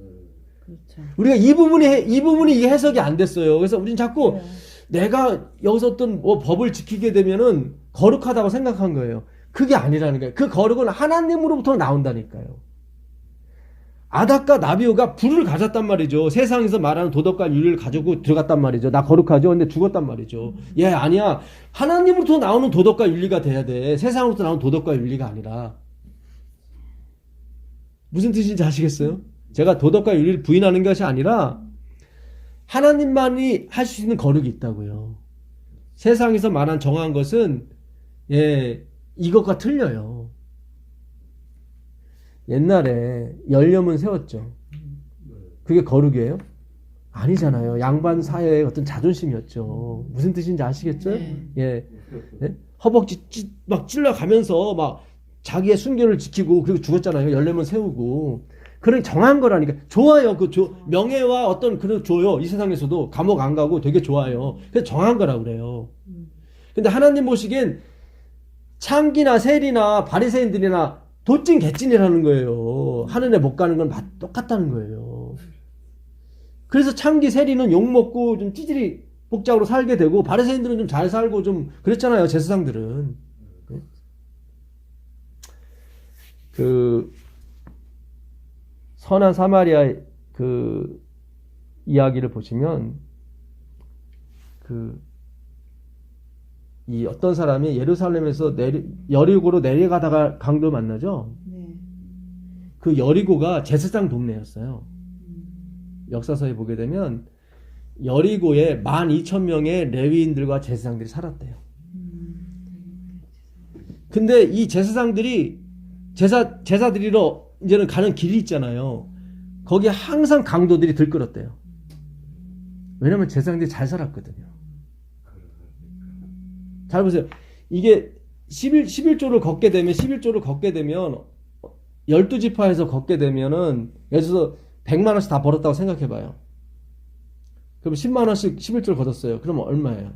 그렇죠. 우리가 이 부분이 이게 해석이 안 됐어요. 그래서 우린 자꾸 내가 여기서 어떤 법을 지키게 되면은 거룩하다고 생각한 거예요. 그게 아니라는 거예요. 그 거룩은 하나님으로부터 나온다니까요. 아닥과 나비오가 불을 가졌단 말이죠. 세상에서 말하는 도덕과 윤리를 가지고 들어갔단 말이죠. 나 거룩하죠? 근데 죽었단 말이죠. 얘 아니야. 하나님으로부터 나오는 도덕과 윤리가 돼야 돼. 세상으로부터 나오는 도덕과 윤리가 아니라. 무슨 뜻인지 아시겠어요? 제가 도덕과 윤리를 부인하는 것이 아니라 하나님만이 할 수 있는 거룩이 있다고요. 세상에서 말한 정한 것은 예, 이것과 틀려요. 옛날에 열려문 세웠죠. 그게 거룩이에요? 아니잖아요. 양반 사회의 어떤 자존심이었죠. 무슨 뜻인지 아시겠죠? 예. 예? 허벅지 막 찔러가면서 막 자기의 순결을 지키고 그리고 죽었잖아요. 열려문 세우고. 그런 정한 거라니까. 좋아요. 명예와 어떤 그런 줘요. 이 세상에서도 감옥 안 가고 되게 좋아요. 그래서 정한 거라고 그래요. 근데 하나님 보시기엔 창기나 세리나 바리새인들이나 도찐 개찐이라는 거예요. 하늘에 못 가는 건 똑같다는 거예요. 그래서 창기 세리는 욕먹고 좀 찌질이 복작으로 살게 되고 바리새인들은 좀 잘 살고 좀 그랬잖아요. 제사장들은. 그 선한 사마리아 그 이야기를 보시면 이 어떤 사람이 예루살렘에서 여리고로 내려가다가 강도 만나죠. 그 여리고가 제사장 동네였어요. 역사서에 보게 되면 여리고에 12,000명의 레위인들과 제사장들이 살았대요. 근데 이 제사장들이 제사 드리러 이제는 가는 길이 있잖아요. 거기에 항상 강도들이 들끓었대요. 왜냐면 제사장들이 잘 살았거든요. 잘 보세요. 이게 11조를 걷게 되면 12지파에서 걷게 되면은 예를 들어서 100만 원씩 다 벌었다고 생각해 봐요. 그럼 10만 원씩 11조를 걷었어요. 그러면 얼마예요?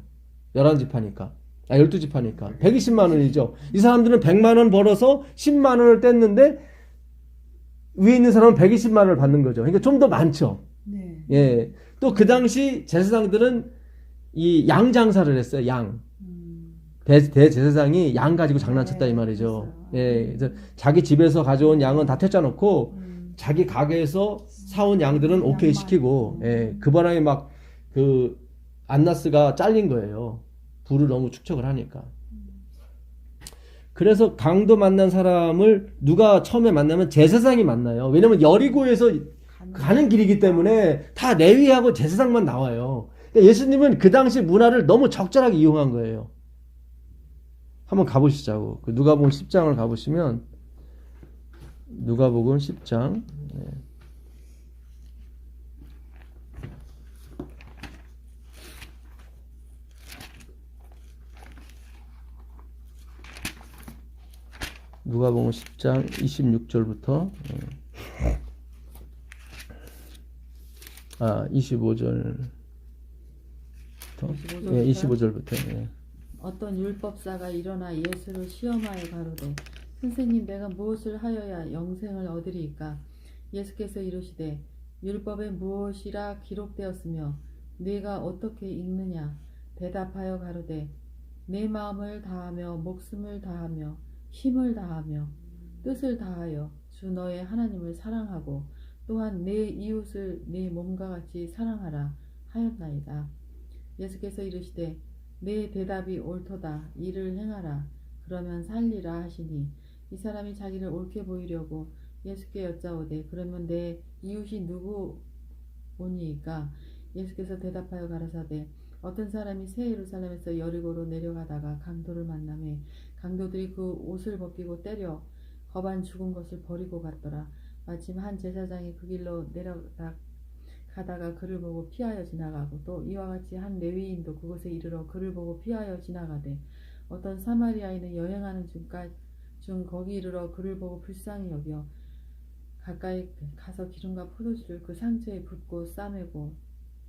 11지파니까. 12지파니까. 120만 원이죠. 이 사람들은 100만 원 벌어서 10만 원을 뗐는데 위에 있는 사람은 120만 원을 받는 거죠. 그러니까 좀 더 많죠. 네. 예. 또 그 당시 제사장들은 이 양 장사를 했어요. 양. 대제사장이 양 가지고 장난쳤다 이 말이죠. 예. 그래서 자기 집에서 가져온 양은 다 퇴짜놓고 자기 가게에서 사온 양들은 오케이 시키고, 예. 그 바람에 막 그 안나스가 잘린 거예요. 부를 너무 축적을 하니까. 그래서 강도 만난 사람을 누가 처음에 만나면 제사장이 만나요. 왜냐면 여리고에서 가는 길이기 때문에 다 레위하고 제사장만 나와요. 그러니까 예수님은 그 당시 문화를 너무 적절하게 이용한 거예요. 한번 가보시자고. 그 누가복음 10장을 가보시면 누가복음 10장. 네. 누가복음 10장 26절부터 25절부터 25절부터 예. 어떤 율법사가 일어나 예수를 시험하여 가로되 선생님 내가 무엇을 하여야 영생을 얻으리이까 예수께서 이르시되 율법에 무엇이라 기록되었으며 네가 어떻게 읽느냐 대답하여 가로되 내 마음을 다하며 목숨을 다하며 힘을 다하며 뜻을 다하여 주 너의 하나님을 사랑하고 또한 내 이웃을 내 몸과 같이 사랑하라 하였나이다. 예수께서 이르시되 내 대답이 옳도다. 이를 행하라. 그러면 살리라 하시니 이 사람이 자기를 옳게 보이려고 예수께 여짜오되 그러면 내 이웃이 누구오니이까? 예수께서 대답하여 가라사대 어떤 사람이 새 예루살렘에서 여리고로 내려가다가 강도를 만나매 강도들이 그 옷을 벗기고 때려 거반 죽은 것을 버리고 갔더라. 마침 한 제사장이 그 길로 내려가다가 그를 보고 피하여 지나가고 또 이와 같이 한 레위인도 그곳에 이르러 그를 보고 피하여 지나가되 어떤 사마리아인은 여행하는 중 거기 이르러 그를 보고 불쌍히 여겨 가까이 가서 기름과 포도주를 그 상처에 붓고 싸매고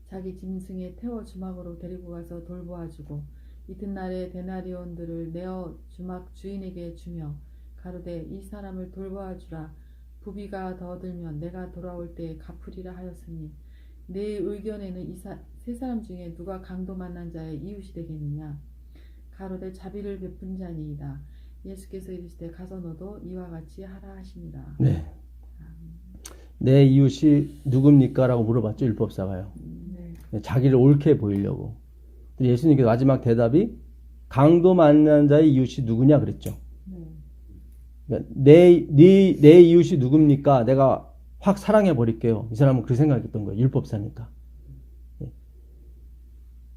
자기 짐승에 태워 주막으로 데리고 가서 돌보아주고 이튿날에 데나리온들을 내어 주막 주인에게 주며 가로되 이 사람을 돌보아주라. 부비가 더 들면 내가 돌아올 때에 갚으리라 하였으니 내 의견에는 이 세 사람 중에 누가 강도 만난 자의 이웃이 되겠느냐? 가로되 자비를 베푼 자니이다. 예수께서 이르시되 가서 너도 이와 같이 하라 하시니라. 네. 내 이웃이 누굽니까? 라고 물어봤죠. 율법사가요. 자기를 옳게 보이려고. 예수님께서 마지막 대답이 강도 만난 자의 이웃이 누구냐 그랬죠. 그러니까 내 이웃이 누굽니까? 내가 확 사랑해 버릴게요. 이 사람은 그 생각했던 거예요. 율법사니까.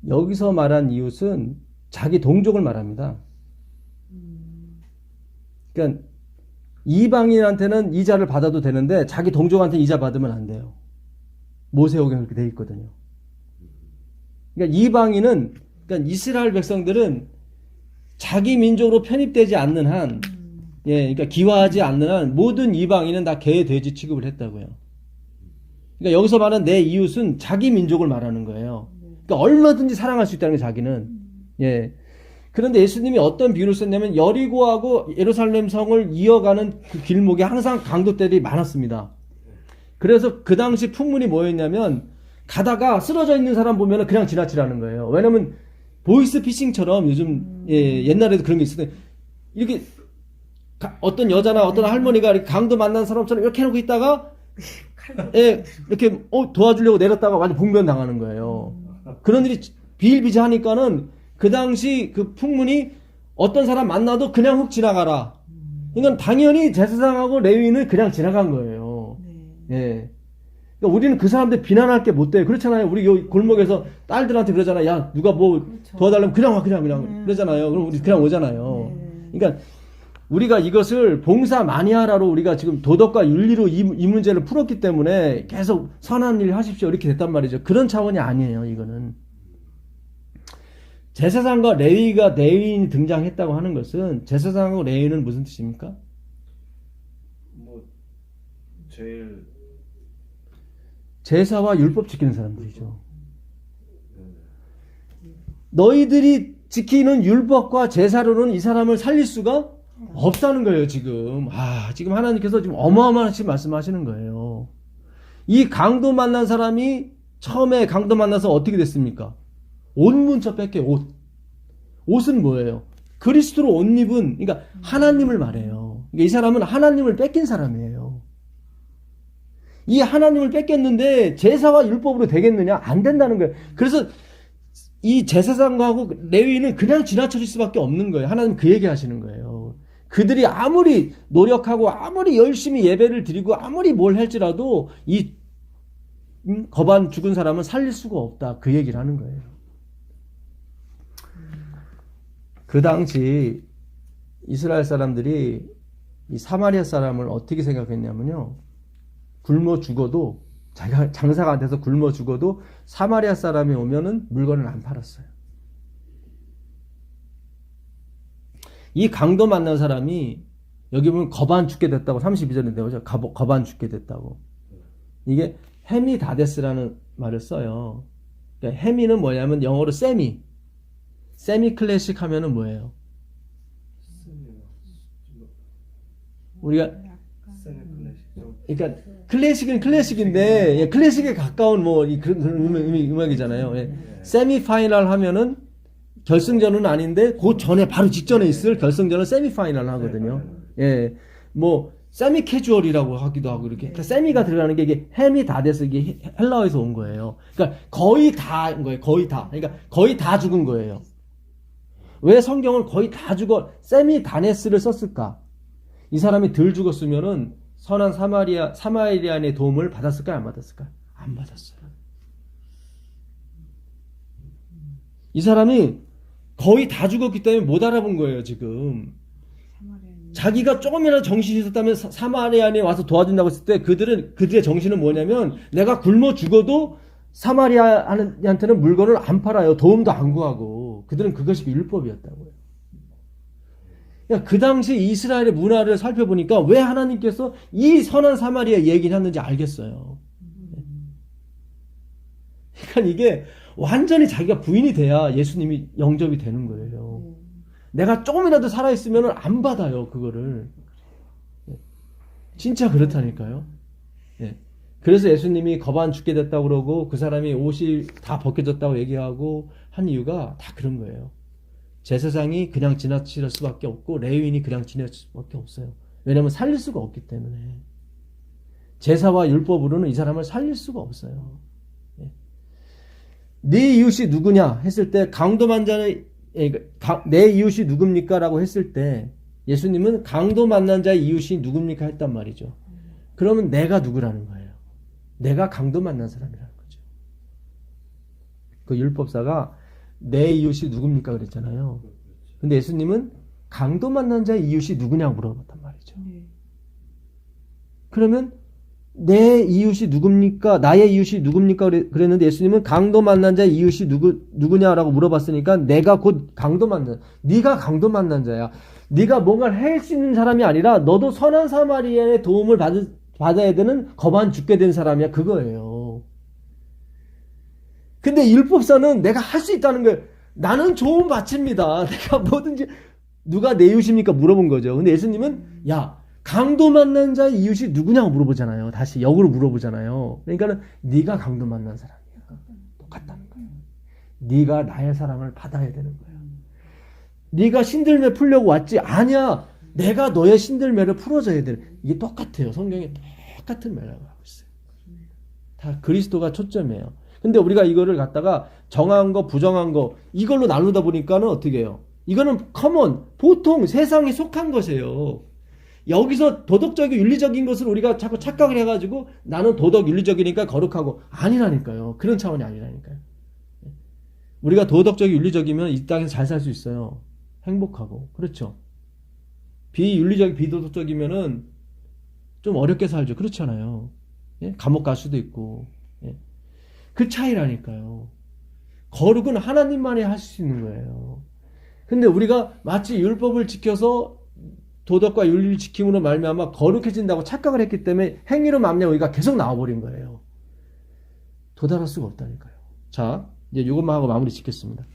여기서 말한 이웃은 자기 동족을 말합니다. 그러니까 이방인한테는 이자를 받아도 되는데 자기 동족한테 이자 받으면 안 돼요. 모세오경에 그렇게 돼 있거든요. 그러니까 이방인은, 그러니까 이스라엘 백성들은 자기 민족으로 편입되지 않는 한, 그러니까 기화하지 않는 한 모든 이방인은 다 개, 돼지 취급을 했다고요. 그러니까 여기서 말하는 내 이웃은 자기 민족을 말하는 거예요. 그러니까 얼마든지 사랑할 수 있다는 게 자기는. 그런데 예수님이 어떤 비유를 썼냐면 여리고하고 예루살렘 성을 이어가는 그 길목에 항상 강도들이 많았습니다. 그래서 그 당시 풍문이 뭐였냐면 가다가 쓰러져 있는 사람 보면 그냥 지나치라는 거예요. 왜냐면 보이스 피싱처럼 요즘 옛날에도 그런 게 있었어요. 이렇게 어떤 여자나 어떤 할머니가 이렇게 강도 만난 사람처럼 이렇게 해놓고 있다가 이렇게 도와주려고 내렸다가 완전 봉변 당하는 거예요. 그런 일이 비일비재하니까는 그 당시 그 풍문이 어떤 사람 만나도 그냥 훅 지나가라. 그러니까 당연히 제사장하고 레위인은 그냥 지나간 거예요. 그러니까 우리는 그 사람들 비난할 게 못 돼요. 그렇잖아요. 우리 요 골목에서 딸들한테 그러잖아요. 야, 누가 뭐 도와달라면 그냥 와, 그냥 그러잖아요. 그럼 우리 그냥 오잖아요. 그러니까 우리가 이것을 봉사 많이 하라로 우리가 지금 도덕과 윤리로 이 문제를 풀었기 때문에 계속 선한 일 하십시오 이렇게 됐단 말이죠. 그런 차원이 아니에요. 이거는 제사장과 레위인이 등장했다고 하는 것은 제사장하고 레위인은 무슨 뜻입니까? 뭐 제일 제사와 율법 지키는 사람들이죠. 너희들이 지키는 율법과 제사로는 이 사람을 살릴 수가 없다는 거예요, 지금. 지금 하나님께서 지금 어마어마하신 말씀하시는 거예요. 이 강도 만난 사람이 처음에 강도 만나서 어떻게 됐습니까? 옷 문쳐 뺏겨요, 옷. 옷은 뭐예요? 그리스도로 옷 입은, 그러니까 하나님을 말해요. 그러니까 이 사람은 하나님을 뺏긴 사람이에요. 이 하나님을 뺏겼는데 제사와 율법으로 되겠느냐? 안 된다는 거예요. 그래서 이 제사장하고 레위인은 그냥 지나쳐질 수밖에 없는 거예요. 하나님 그 얘기 하시는 거예요. 그들이 아무리 노력하고 아무리 열심히 예배를 드리고 아무리 뭘 할지라도 이 거반 죽은 사람은 살릴 수가 없다. 그 얘기를 하는 거예요. 그 당시 이스라엘 사람들이 이 사마리아 사람을 어떻게 생각했냐면요. 굶어 죽어도 자기가 장사가 안 돼서 굶어 죽어도 사마리아 사람이 오면은 물건을 안 팔았어요. 이 강도 만난 사람이 여기 보면 거반 죽게 됐다고 32절에 나오죠. 거반 죽게 됐다고. 이게 헤미다데스라는 말을 써요. 그러니까 헤미는 뭐냐면 영어로 세미 클래식 하면은 뭐예요? 우리가 그러니까 클래식은 클래식인데 클래식에 가까운 뭐 그런 음악이잖아요. 세미 파이널 하면은 결승전은 아닌데 그 전에 바로 직전에 있을 결승전은 세미 파이널 하거든요. 뭐 세미 캐주얼이라고 하기도 하고 이렇게 그러니까 세미가 들어가는 게 이게 햄이 다 돼서 이게 헬라어에서 온 거예요. 그러니까 거의 다인 거예요. 거의 다. 그러니까 거의 다 죽은 거예요. 왜 성경은 거의 다 죽어 세미 다네스를 썼을까? 이 사람이 덜 죽었으면은 선한 사마리아인의 도움을 받았을까요? 안 받았을까요? 안 받았어요. 이 사람이 거의 다 죽었기 때문에 못 알아본 거예요, 지금. 자기가 조금이라도 정신이 있었다면 사마리아인이 와서 도와준다고 했을 때 그들의 정신은 뭐냐면 내가 굶어 죽어도 사마리아인한테는 물건을 안 팔아요. 도움도 안 구하고. 그들은 그것이 율법이었다고요. 그러니까 그 당시 이스라엘의 문화를 살펴보니까 왜 하나님께서 이 선한 사마리아 얘기를 했는지 알겠어요. 그러니까 이게 완전히 자기가 부인이 돼야 예수님이 영접이 되는 거예요. 내가 조금이라도 살아있으면 안 받아요, 그거를. 진짜 그렇다니까요. 그래서 예수님이 거반 죽게 됐다고 그러고 그 사람이 옷이 다 벗겨졌다고 얘기하고 한 이유가 다 그런 거예요. 제사장이 그냥 지나칠 수밖에 없고 레위인이 그냥 지나칠 수밖에 없어요. 왜냐하면 살릴 수가 없기 때문에. 제사와 율법으로는 이 사람을 살릴 수가 없어요. 네 이웃이 누구냐 했을 때 강도 자는 내 이웃이 누굽니까? 라고 했을 때 예수님은 강도 만난 자의 이웃이 누굽니까? 했단 말이죠. 그러면 내가 누구라는 거예요? 내가 강도 만난 사람이라는 거죠. 그 율법사가 내 이웃이 누굽니까? 그랬잖아요. 근데 예수님은 강도 만난 자의 이웃이 누구냐고 물어봤단 말이죠. 그러면 내 이웃이 누굽니까? 나의 이웃이 누굽니까? 그랬는데 예수님은 강도 만난 자의 이웃이 누구냐라고 물어봤으니까 내가 곧 강도 만난 네가 강도 만난 자야. 네가 뭔가를 할 수 있는 사람이 아니라 너도 선한 사마리아의 도움을 받아야 되는 거반 죽게 된 사람이야. 그거예요. 근데 율법사는 내가 할 수 있다는 거예요. 나는 좋은 바칩니다. 내가 뭐든지 누가 내 이웃입니까? 물어본 거죠. 근데 예수님은 야 강도 만난 자의 이웃이 누구냐고 물어보잖아요. 다시 역으로 물어보잖아요. 그러니까는 네가 강도 만난 사람이야. 똑같다는 거예요. 네가 나의 사랑을 받아야 되는 거예요. 네가 신들매 풀려고 왔지? 아니야. 내가 너의 신들매를 풀어줘야 되는. 이게 똑같아요. 성경에 똑같은 말을 하고 있어요. 다 그리스도가 초점이에요. 근데 우리가 이거를 갖다가 정한 거, 부정한 거 이걸로 나누다 보니까는 어떻게 해요? 이거는 커먼, 보통 세상에 속한 것이에요. 여기서 도덕적이고 윤리적인 것을 우리가 자꾸 착각을 해가지고 나는 도덕 윤리적이니까 거룩하고 아니라니까요. 그런 차원이 아니라니까요. 우리가 도덕적이고 윤리적이면 이 땅에서 잘 살 수 있어요. 행복하고. 그렇죠. 비윤리적, 비도덕적이면은 좀 어렵게 살죠. 그렇잖아요. 예? 감옥 갈 수도 있고. 예? 그 차이라니까요. 거룩은 하나님만이 하실 수 있는 거예요. 근데 우리가 마치 율법을 지켜서 도덕과 윤리를 지킴으로 말미암아 거룩해진다고 착각을 했기 때문에 행위로 말미암아 우리가 계속 나와버린 거예요. 도달할 수가 없다니까요. 자, 이제 이것만 하고 마무리 짓겠습니다.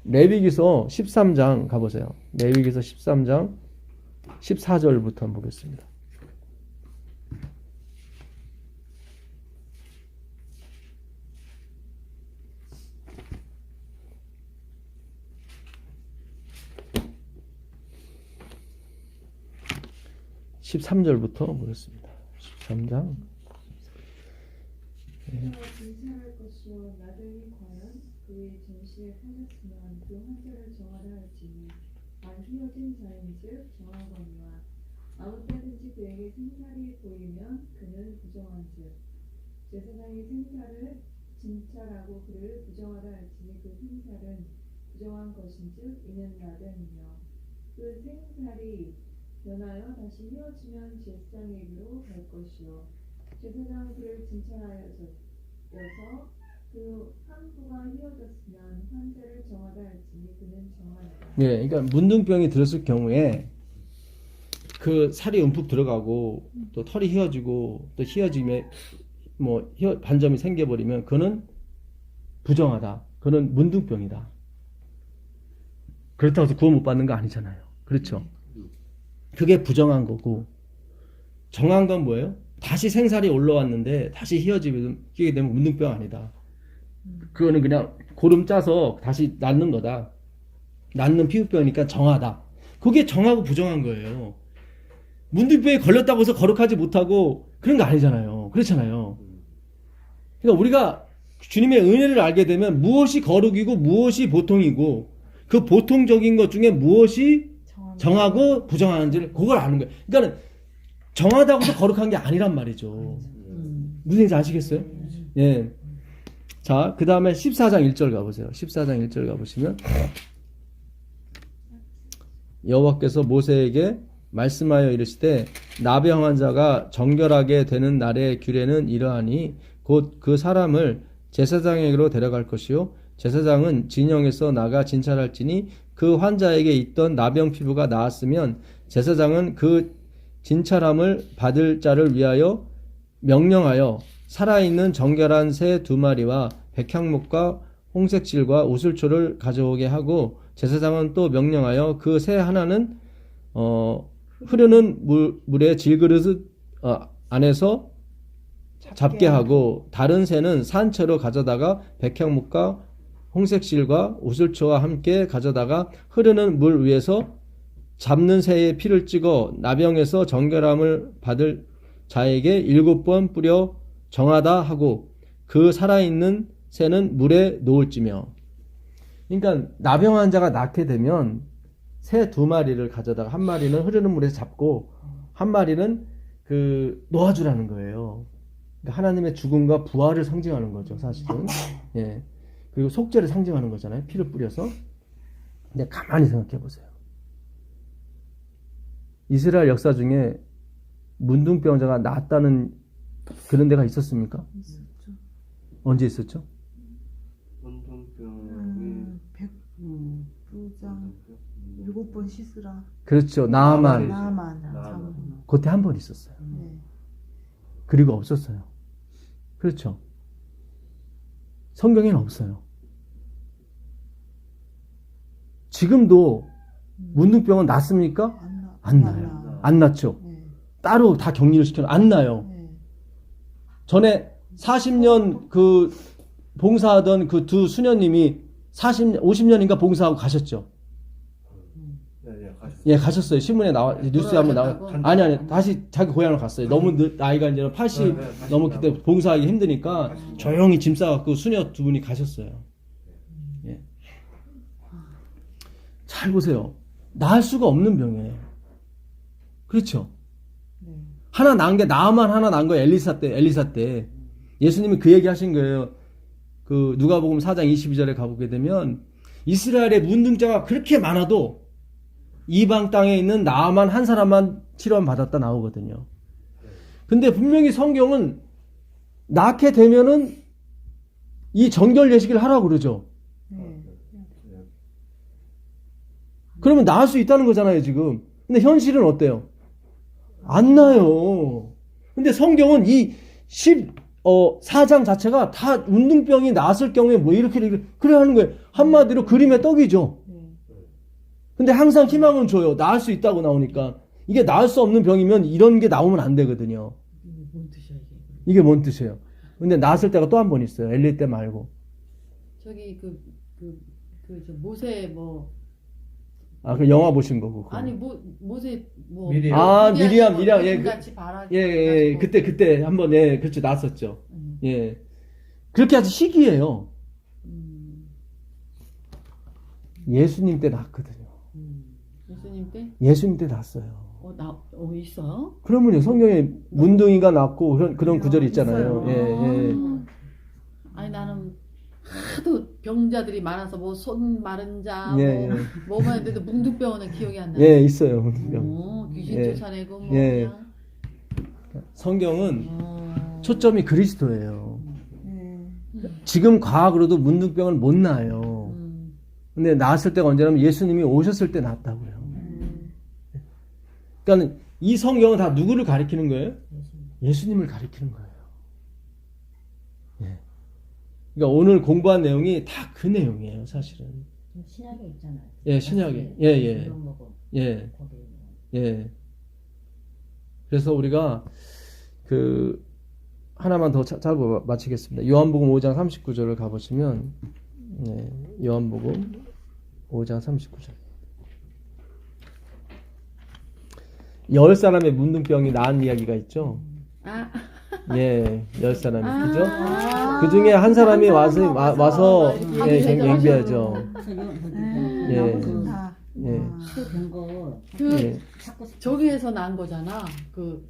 레위기서 13장 가보세요. 레위기서 13장 14절부터 한번 보겠습니다. (13절부터) 보겠습니다. 13장. 그가 진찰할 것이요 나들이 과연 그의 전시에 팔렸으면 그 환자를 정하라 할지니 안 휘어진 자인즉 정하거니와 아무 때든지 그에게 생살이 보이면 그는 부정한즉 제사장이 생살을 진찰하고 그를 부정하라 할지니 그 생살은 부정한 것인즉 이는 나됨이며 그 생살이 변하여 다시 휘어지면 제사장에게로 갈 것이요 제사장은 그를 진찰하여서 그 항구가 휘어졌으면 환자를 정하라 할지니 그는 정하리라. 예, 그러니까 문둥병이 들었을 경우에 그 살이 움푹 들어가고 또 털이 휘어지고 또 휘어짐에 뭐 반점이 생겨버리면 그는 부정하다. 그는 문둥병이다. 그렇다고 해서 구원 못 받는 거 아니잖아요. 그렇죠? 그게 부정한 거고 정한 건 뭐예요? 다시 생살이 올라왔는데 다시 휘어지게 되면 문둥병 아니다. 그거는 그냥 고름 짜서 다시 낫는 거다. 낫는 피부병이니까 정하다. 그게 정하고 부정한 거예요. 문둥병에 걸렸다고 해서 거룩하지 못하고 그런 거 아니잖아요. 그렇잖아요. 그러니까 우리가 주님의 은혜를 알게 되면 무엇이 거룩이고 무엇이 보통이고 그 보통적인 것 중에 무엇이 정하고 부정하는지를 그걸 아는 거예요. 그러니까 정하다고 해서 거룩한 게 아니란 말이죠. 무슨 얘기인지 아시겠어요? 예. 자, 그 다음에 14장 1절 가보세요. 14장 1절 가보시면 여호와께서 모세에게 말씀하여 이르시되 나병한 자가 정결하게 되는 날의 규례는 이러하니 곧 그 사람을 제사장에게로 데려갈 것이요 제사장은 진영에서 나가 진찰할지니 그 환자에게 있던 나병 피부가 나았으면 제사장은 그 진찰함을 받을 자를 위하여 명령하여 살아있는 정결한 새 2마리와 백향목과 홍색실과 우슬초를 가져오게 하고 제사장은 또 명령하여 그 새 하나는 흐르는 물에 질그릇 안에서 잡게 하고 다른 새는 산채로 가져다가 백향목과 홍색실과 우슬초와 함께 가져다가 흐르는 물 위에서 잡는 새의 피를 찍어 나병에서 정결함을 받을 자에게 7번 뿌려 정하다 하고 그 살아있는 새는 물에 놓을지며. 그러니까 나병 자가 낳게 되면 새 2마리를 가져다가 한 마리는 흐르는 물에서 잡고 한 마리는 놓아주라는 거예요. 그러니까 하나님의 죽음과 부활을 상징하는 거죠, 사실은. 예. 그리고 속죄를 상징하는 거잖아요, 피를 뿌려서. 근데 가만히 생각해 보세요. 이스라엘 역사 중에 문둥병자가 낫다는 그런 데가 있었습니까? 있었죠. 언제 있었죠? 문둥병이 100부장 7번 씻으라. 그렇죠. 나아만. 나만. 그때 한 번 있었어요. 네. 그리고 없었어요. 그렇죠. 성경에는 없어요. 지금도 문둥병은 낫습니까? 안 나요. 안 낫죠. 네. 따로 다 격리를 시켜요. 안 나요. 네. 전에 40년 봉사하던 그 두 수녀님이 50년인가 봉사하고 가셨죠. 예, 가셨어요. 신문에 뉴스에 한번 아니, 다시 자기 고향을 갔어요. 너무 나이가 이제 80 넘었기 때문에 봉사하기 힘드니까 조용히 짐 싸갖고 수녀 2분이 가셨어요. 예. 잘 보세요. 나을 수가 없는 병이에요. 그렇죠? 네. 하나 난 게 나만 하나 난 거예요. 엘리사 때. 예수님이 그 얘기 하신 거예요. 그 누가복음 4장 22절에 가보게 되면 이스라엘의 문둥자가 그렇게 많아도 이방 땅에 있는 나만 한 사람만 치료함 받았다 나오거든요. 근데 분명히 성경은 낳게 되면은 이 정결 예식을 하라고 그러죠. 네. 그러면 낳을 수 있다는 거잖아요, 지금. 근데 현실은 어때요? 안 나요. 근데 성경은 이 14장 자체가 다 운동병이 나았을 경우에 뭐 이렇게 그래야 하는 거예요. 한마디로 그림의 떡이죠. 근데 항상 희망은 줘요. 나을 수 있다고 나오니까. 이게 나을 수 없는 병이면 이런 게 나오면 안 되거든요. 뭔 뜻이야 이게? 이게 뭔 뜻이에요? 근데 나았을 때가 또 한 번 있어요. 엘리 때 말고. 저기 저 모세 뭐 아, 그 영화 보신 거고. 그거. 아니 모세 뭐 미리암. 아, 미리암. 예, 같이 바라. 예, 그때 한번, 예, 그렇죠. 나았었죠. 예. 그렇게 아주 희귀해요. 예수님 때 났거든요. 예수님 때? 예수님 때 났어요. 있어요? 그러면요, 성경에 문둥이가 났고 그런 구절이 있잖아요. 예, 예. 아니 나는 하도 병자들이 많아서 뭐 손 마른 자, 예, 뭐만 했는데도 뭉둥병원은 기억이 안 나. 예, 있어요. 문둥병. 귀신 예. 쫓아내고 뭐 예. 그냥. 성경은 초점이 그리스도예요. 네. 지금 과학으로도 문둥병을 못 나아요. 근데 나았을 때가 언제냐면 예수님이 오셨을 때 났다고요. 그러니까 이 성경은 다 누구를 가리키는 거예요? 예수님을 가리키는 거예요. 예. 그러니까 오늘 공부한 내용이 다 그 내용이에요, 사실은. 신약에 있잖아요. 예, 신약에. 예, 예. 예. 예. 그래서 우리가 하나만 더 짧고 마치겠습니다. 요한복음 5장 39절을 가보시면, 네, 요한복음 5장 39절. 10사람의 문둥병이 나은 이야기가 있죠. 예, 10사람이, 그죠? 그 중에 한 사람이 와서 예, 갱비하죠. 예. 예. 치료된 거 예. 저기에서 난 거잖아.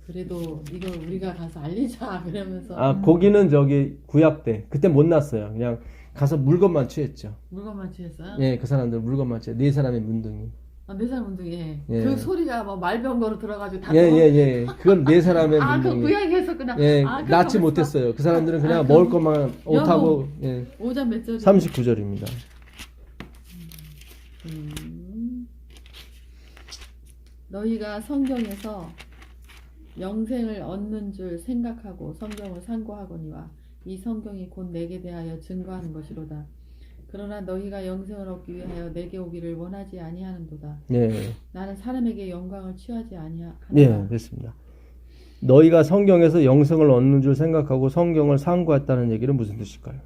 그래도 이거 우리가 가서 알리자 그러면서. 아, 거기는 저기 구약 때. 그때 못 났어요. 그냥 가서 물건만 취했죠. 물건만 취했어요? 예, 그 사람들 물건만 취해. 4사람의 문둥이. 네 사람 문둥이. 예. 예. 그 소리가 뭐 말병거로 들어가지고 다. 예. 그건 4사람의 그 문둥이. 구약에 했었구나. 예, 그거 낳지 벌써- 못했어요. 그 사람들은 그냥 그럼 먹을 것만 옷하고, 예. 5장 몇 절? 39절입니다. 너희가 성경에서 영생을 얻는 줄 생각하고 성경을 상고하거니와 이 성경이 곧 내게 대하여 증거하는 것이로다. 그러나 너희가 영생을 얻기 위하여 내게 오기를 원하지 아니하는도다. 예. 나는 사람에게 영광을 취하지 아니하노라. 예, 됐습니다. 너희가 성경에서 영생을 얻는 줄 생각하고 성경을 상고했다는 얘기는 무슨 뜻일까요?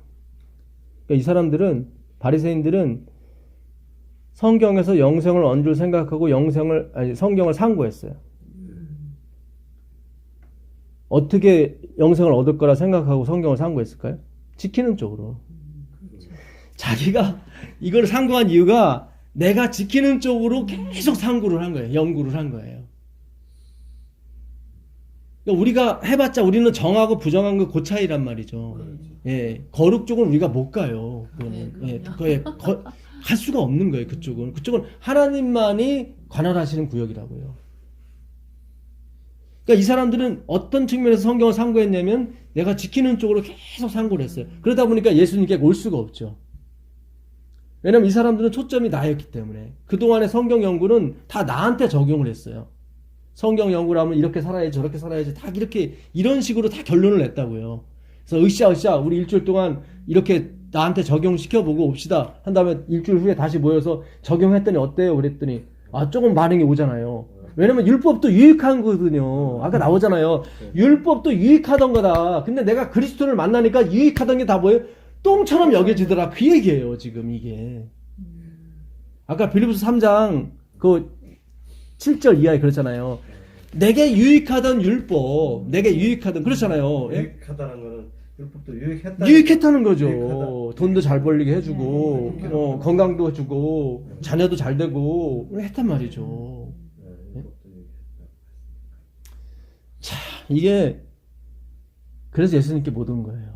그러니까 이 사람들은, 바리새인들은 성경에서 영생을 얻는 줄 생각하고 성경을 상고했어요. 어떻게 영생을 얻을 거라 생각하고 성경을 상고했을까요? 지키는 쪽으로. 자기가 이걸 상고한 이유가 내가 지키는 쪽으로 계속 상고를 한 거예요. 연구를 한 거예요. 그러니까 우리가 해봤자 우리는 정하고 부정한 거 그 차이란 말이죠. 예, 거룩 쪽은 우리가 못 가요. 갈 수가 없는 거예요. 그쪽은 하나님만이 관할하시는 구역이라고요. 그러니까 이 사람들은 어떤 측면에서 성경을 상고했냐면 내가 지키는 쪽으로 계속 상고를 했어요. 그러다 보니까 예수님께 올 수가 없죠. 왜냐면 이 사람들은 초점이 나였기 때문에 그동안의 성경 연구는 다 나한테 적용을 했어요. 성경 연구를 하면 이렇게 살아야지 저렇게 살아야지 다 이런 식으로 다 결론을 냈다고요. 그래서 으쌰 우리 일주일 동안 이렇게 나한테 적용시켜보고 옵시다 한 다음에 일주일 후에 다시 모여서 적용했더니 어때요? 그랬더니 조금 반응이 오잖아요. 왜냐면 율법도 유익한 거거든요. 아까 나오잖아요. 율법도 유익하던 거다. 근데 내가 그리스도를 만나니까 유익하던 게 다 뭐예요? 똥처럼 여겨지더라. 그 얘기예요, 지금 이게. 아까 빌립보서 3장 7절 이하에 그랬잖아요. 내게 유익하던 율법, 내게 유익하던 그렇잖아요. 예? 유익하다는 거는 율법도 유익했다. 유익했다는 거죠. 유익하다. 돈도 잘 벌리게 해주고, 건강도 해주고, 자녀도 잘 되고, 했단 말이죠. 율법도 유익했다. 자, 이게 그래서 예수님께 못 온 거예요.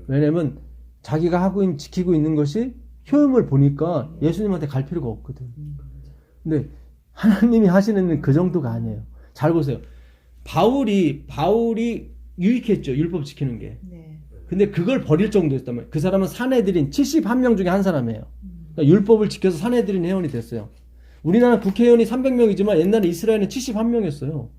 왜냐면 자기가 지키고 있는 것이 효험을 보니까 예수님한테 갈 필요가 없거든. 근데 하나님이 하시는 일은 그 정도가 아니에요. 잘 보세요. 바울이 유익했죠. 율법 지키는 게. 네. 근데 그걸 버릴 정도였다면 그 사람은 사내들인 71명 중에 한 사람이에요. 그러니까 율법을 지켜서 사내들인 회원이 됐어요. 우리나라 국회의원이 300명이지만 옛날에 이스라엘은 71명이었어요.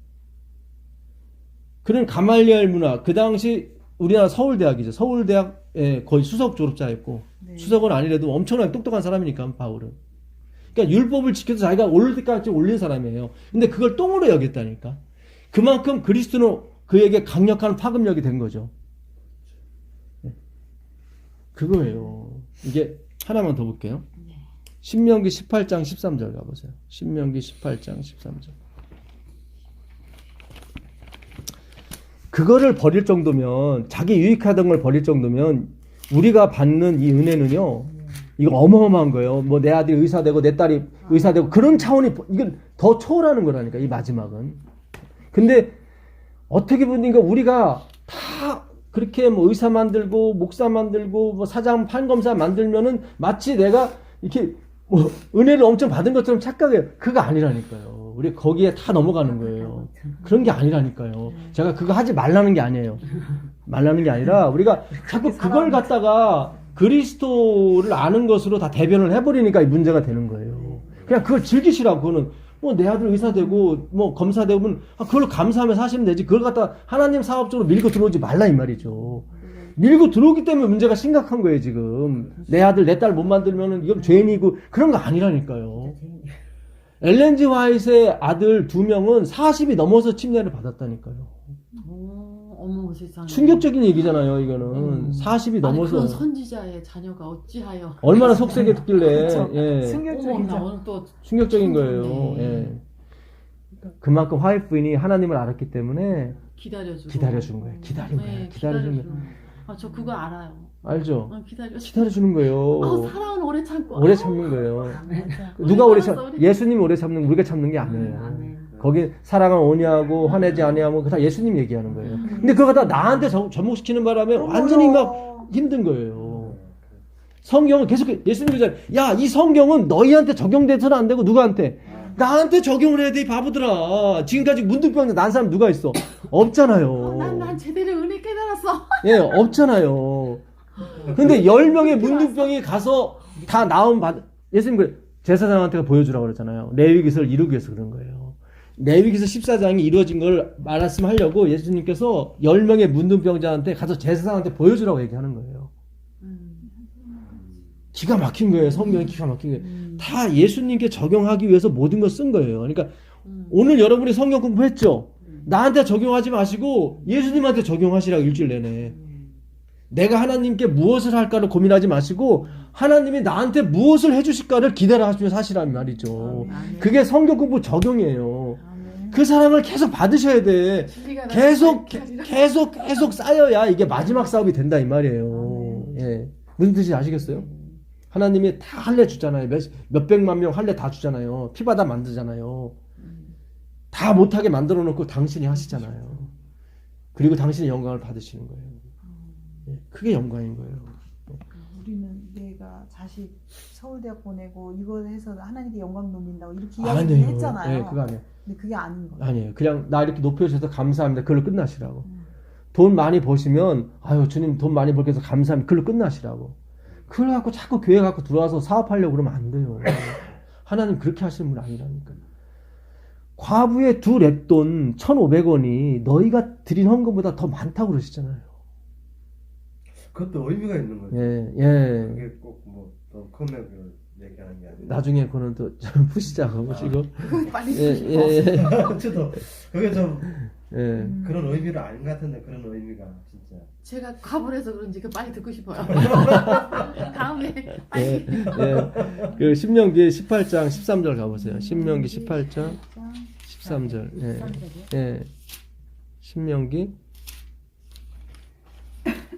그런 가말리엘 문화, 그 당시 우리나라 서울대학이죠. 서울대학 거의 수석 졸업자였고 네. 수석은 아니래도 엄청나게 똑똑한 사람이니까 바울은. 그러니까 율법을 지켜서 자기가 올릴 때까지 올린 사람이에요. 근데 그걸 똥으로 여겼다니까. 그만큼 그리스도는 그에게 강력한 파급력이 된 거죠. 그거예요. 이게 하나만 더 볼게요. 신명기 18장 13절 가보세요. 신명기 18장 13절. 그거를 버릴 정도면, 자기 유익하던 걸 버릴 정도면 우리가 받는 이 은혜는요, 이거 어마어마한 거예요. 뭐 내 아들이 의사 되고 내 딸이 의사 되고 그런 차원이, 이건 더 초월하는 거라니까, 이 마지막은. 근데 어떻게 보니까 우리가 다 그렇게 뭐 의사 만들고 목사 만들고 뭐 사장 판검사 만들면은 마치 내가 이렇게 뭐 은혜를 엄청 받은 것처럼 착각해요. 그거 아니라니까요. 우리 거기에 다 넘어가는 거예요. 그런 게 아니라니까요. 제가 그거 하지 말라는 게 아니에요. 말라는 게 아니라 우리가 자꾸 그걸 갖다가 그리스도를 아는 것으로 다 대변을 해버리니까 이 문제가 되는 거예요. 그냥 그걸 즐기시라고. 그거는 뭐 내 아들 의사 되고 뭐 검사 되면 그걸로 감사하며 사시면 되지. 그걸 갖다 하나님 사업적으로 밀고 들어오지 말라 이 말이죠. 밀고 들어오기 때문에 문제가 심각한 거예요 지금. 내 아들 내 딸 못 만들면은 이건 죄인이고 그런 거 아니라니까요. 엘렌 G 화이트의 아들 2명은 40이 넘어서 침례를 받았다니까요. 어머 세상에. 충격적인 얘기잖아요 이거는. 40이 아니, 넘어서. 그런 선지자의 자녀가 어찌하여. 얼마나 속세겠길래. 예. 충격적이죠. 어머, 나 오늘 또 충격적인 거예요. 충격이네. 예. 그만큼 화이트 부인이 하나님을 알았기 때문에 기다려준 거예요. 기다린 거예요. 네, 기다려준 거예요. 아, 저 그거 알아요. 알죠? 기다려준. 기다려주는 거예요. 사랑은 오래 참고. 오래 참는 거예요. 맞아. 누가 오래 알았어, 참? 우리. 예수님이 오래 참는 거, 우리가 참는 게 아니에요. 거기 사랑은 오냐고 화내지 아니하고 다 예수님 얘기하는 거예요. 근데 그거 다 나한테 접목시키는 바람에 완전히 막 힘든 거예요. 성경은 계속 예수님이 그러잖아요. 야, 이 성경은 너희한테 적용돼서는 안 되고 누구한테? 나한테 적용을 해야 돼, 이 바보들아. 지금까지 문득병자 난 사람 누가 있어? 없잖아요. 난 제대로 은혜 깨달았어. 예, 없잖아요. 근데 10명의 문둥병이 가서 다 나온 예수님 그래, 제사장한테 보여주라고 그랬잖아요. 레위기서를 이루기 위해서 그런 거예요. 레위기서 14장이 이루어진 걸 말씀하려고 예수님께서 10명의 문둥병자한테 가서 제사장한테 보여주라고 얘기하는 거예요. 기가 막힌 거예요. 성경이 기가 막힌 거예요. 다 예수님께 적용하기 위해서 모든 걸 쓴 거예요. 그러니까 오늘 여러분이 성경 공부했죠? 나한테 적용하지 마시고 예수님한테 적용하시라고 일주일 내내. 내가 하나님께 무엇을 할까를 고민하지 마시고 하나님이 나한테 무엇을 해주실까를 기다려 하시면서 하시란 말이죠. 그게 성경 공부 적용이에요. 그 사랑을 계속 받으셔야 돼. 계속 쌓여야 이게 마지막 사업이 된다 이 말이에요. 예. 무슨 뜻인지 아시겠어요? 하나님이 다 할례 주잖아요. 몇백만 명 할례 다 주잖아요. 피바다 만들잖아요. 다 못하게 만들어 놓고 당신이 하시잖아요. 그리고 당신의 영광을 받으시는 거예요. 예, 그게 영광인 거예요. 우리는 내가 자식 서울대학 보내고 이거 해서 하나님께 영광 돌린다고 이렇게 아니에요. 이야기했잖아요. 예, 그거 아니에요. 근데 그게 아닌 거예요. 아니에요. 그냥 나 이렇게 높여주셔서 감사합니다. 그걸로 끝나시라고. 돈 많이 버시면 아유 주님 돈 많이 벌게 해서 감사합니다. 그걸로 끝나시라고. 그걸 갖고 자꾸 교회 갖고 들어와서 사업하려고 그러면 안 돼요. 하나님 그렇게 하시는 분 아니라니까요. 과부의 2랩돈 1,500원이 너희가 드린 헌금보다 더 많다고 그러시잖아요. 그것도 의미가 있는 거죠. 예, 예. 그게 꼭 뭐 또 금액을 얘기하는 게 아니라. 나중에 그거는 또 좀 푸시자고 보시고. 빨리 예. 저도 그게 좀 예. 그런 의미를 아닌 것 같은데 그런 의미가 진짜. 제가 과분해서 그런지 그 빨리 듣고 싶어요. 다음에 빨리. 예. 예. 그 신명기 18장 13절 가보세요. 신명기 18장 13절. 예. 예. 신명기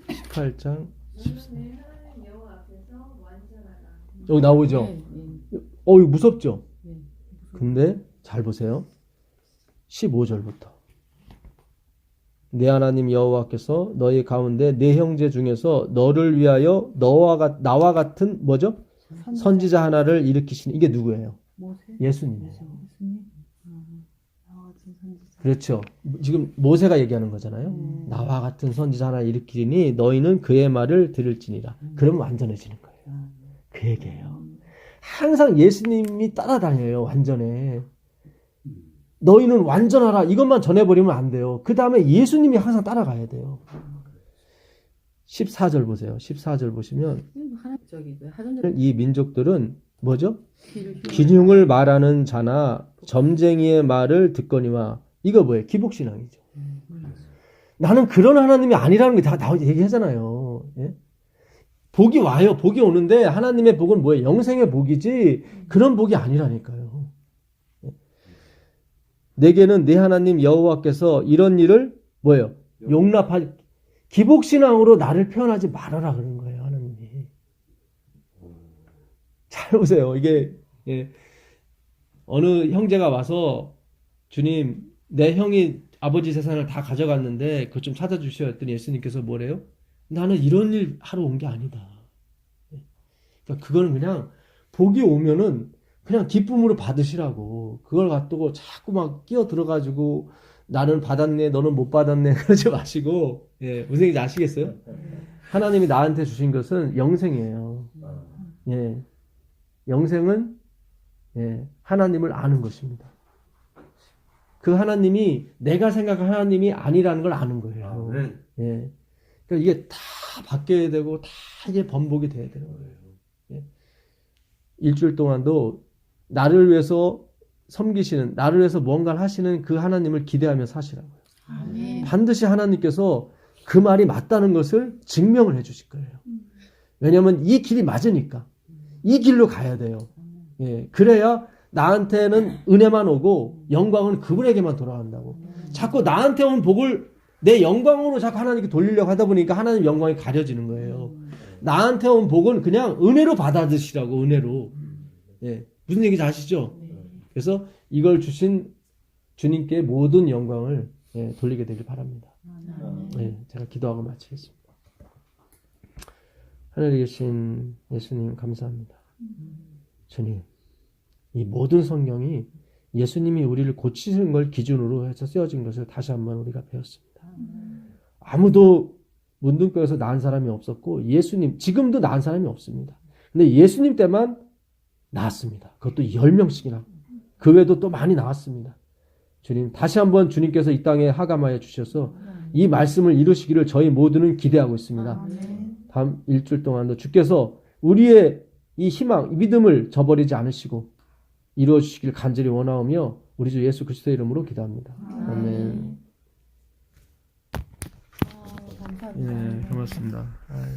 18장 너는 하나님 여호와 앞에서 완전하다. 여기 나오죠. 네, 네. 이거 무섭죠. 네. 근데 잘 보세요. 15절부터. 내 하나님 여호와께서 너희 가운데 네 형제 중에서 너를 위하여 나와 같은 뭐죠? 선지자 하나를 일으키시니 이게 누구예요? 모세? 예수님이에요. 예수님? 같은 선지자. 그렇죠. 지금 모세가 얘기하는 거잖아요. 나와 같은 선지자 하나 일으키니 너희는 그의 말을 들을지니라. 그러면 완전해지는 거예요. 그 얘기예요. 항상 예수님이 따라다녀요. 완전해. 너희는 완전하라. 이것만 전해버리면 안 돼요. 그 다음에 예수님이 항상 따라가야 돼요. 14절 보세요. 14절 보시면 하나 저기 하전절 이 민족들은 뭐죠? 귀를 기흉을 말하는 자나 점쟁이의 말을 듣거니와. 이거 뭐예요? 기복신앙이죠. 나는 그런 하나님이 아니라는 게 다 얘기하잖아요. 예? 복이 와요. 복이 오는데 하나님의 복은 뭐예요? 영생의 복이지 그런 복이 아니라니까요. 예? 내게는 내 하나님 여호와께서 이런 일을 뭐예요? 용납할 기복신앙으로 나를 표현하지 말아라 그러는 거예요. 하나님이. 잘 보세요. 이게 예. 어느 형제가 와서 주님 내 형이 아버지 재산을 다 가져갔는데 그것 좀 찾아주시오 했더니 예수님께서 뭐래요? 나는 이런 일 하러 온 게 아니다. 그러니까 그거는 그냥 복이 오면은 그냥 기쁨으로 받으시라고. 그걸 갖두고 자꾸 막 끼어 들어가지고 나는 받았네 너는 못 받았네 그러지 마시고. 예, 무슨 얘기인지 아시겠어요? 하나님이 나한테 주신 것은 영생이에요. 예, 영생은 예, 하나님을 아는 것입니다. 그 하나님이 내가 생각한 하나님이 아니라는 걸 아는 거예요. 예, 그러니까 이게 다 바뀌어야 되고 다 이게 번복이 돼야 되는 거예요. 예. 일주일 동안도 나를 위해서 섬기시는, 나를 위해서 뭔가를 하시는 그 하나님을 기대하며 사시라고요. 아멘. 반드시 하나님께서 그 말이 맞다는 것을 증명을 해 주실 거예요. 왜냐하면 이 길이 맞으니까. 이 길로 가야 돼요. 예, 그래야 나한테는 은혜만 오고 영광은 그분에게만 돌아간다고. 자꾸 나한테 온 복을 내 영광으로 자꾸 하나님께 돌리려고 하다 보니까 하나님 영광이 가려지는 거예요. 나한테 온 복은 그냥 은혜로 받아드시라고. 은혜로. 예, 무슨 얘기인지 아시죠? 그래서 이걸 주신 주님께 모든 영광을 예, 돌리게 되길 바랍니다. 예, 제가 기도하고 마치겠습니다. 하늘에 계신 예수님 감사합니다. 주님, 이 모든 성경이 예수님이 우리를 고치는 걸 기준으로 해서 쓰여진 것을 다시 한번 우리가 배웠습니다. 아무도 문둥병에서 나은 사람이 없었고 예수님, 지금도 나은 사람이 없습니다. 근데 예수님 때만 나았습니다. 그것도 10명씩이나. 그 외에도 또 많이 나왔습니다. 주님, 다시 한번 주님께서 이 땅에 하감하여 주셔서 이 말씀을 이루시기를 저희 모두는 기대하고 있습니다. 다음 일주일 동안도 주께서 우리의 이 희망, 이 믿음을 저버리지 않으시고 이루어 주시길 간절히 원하오며 우리 주 예수 그리스도의 이름으로 기도합니다. 아멘. 감사합니다. 예, 고맙습니다. 아유.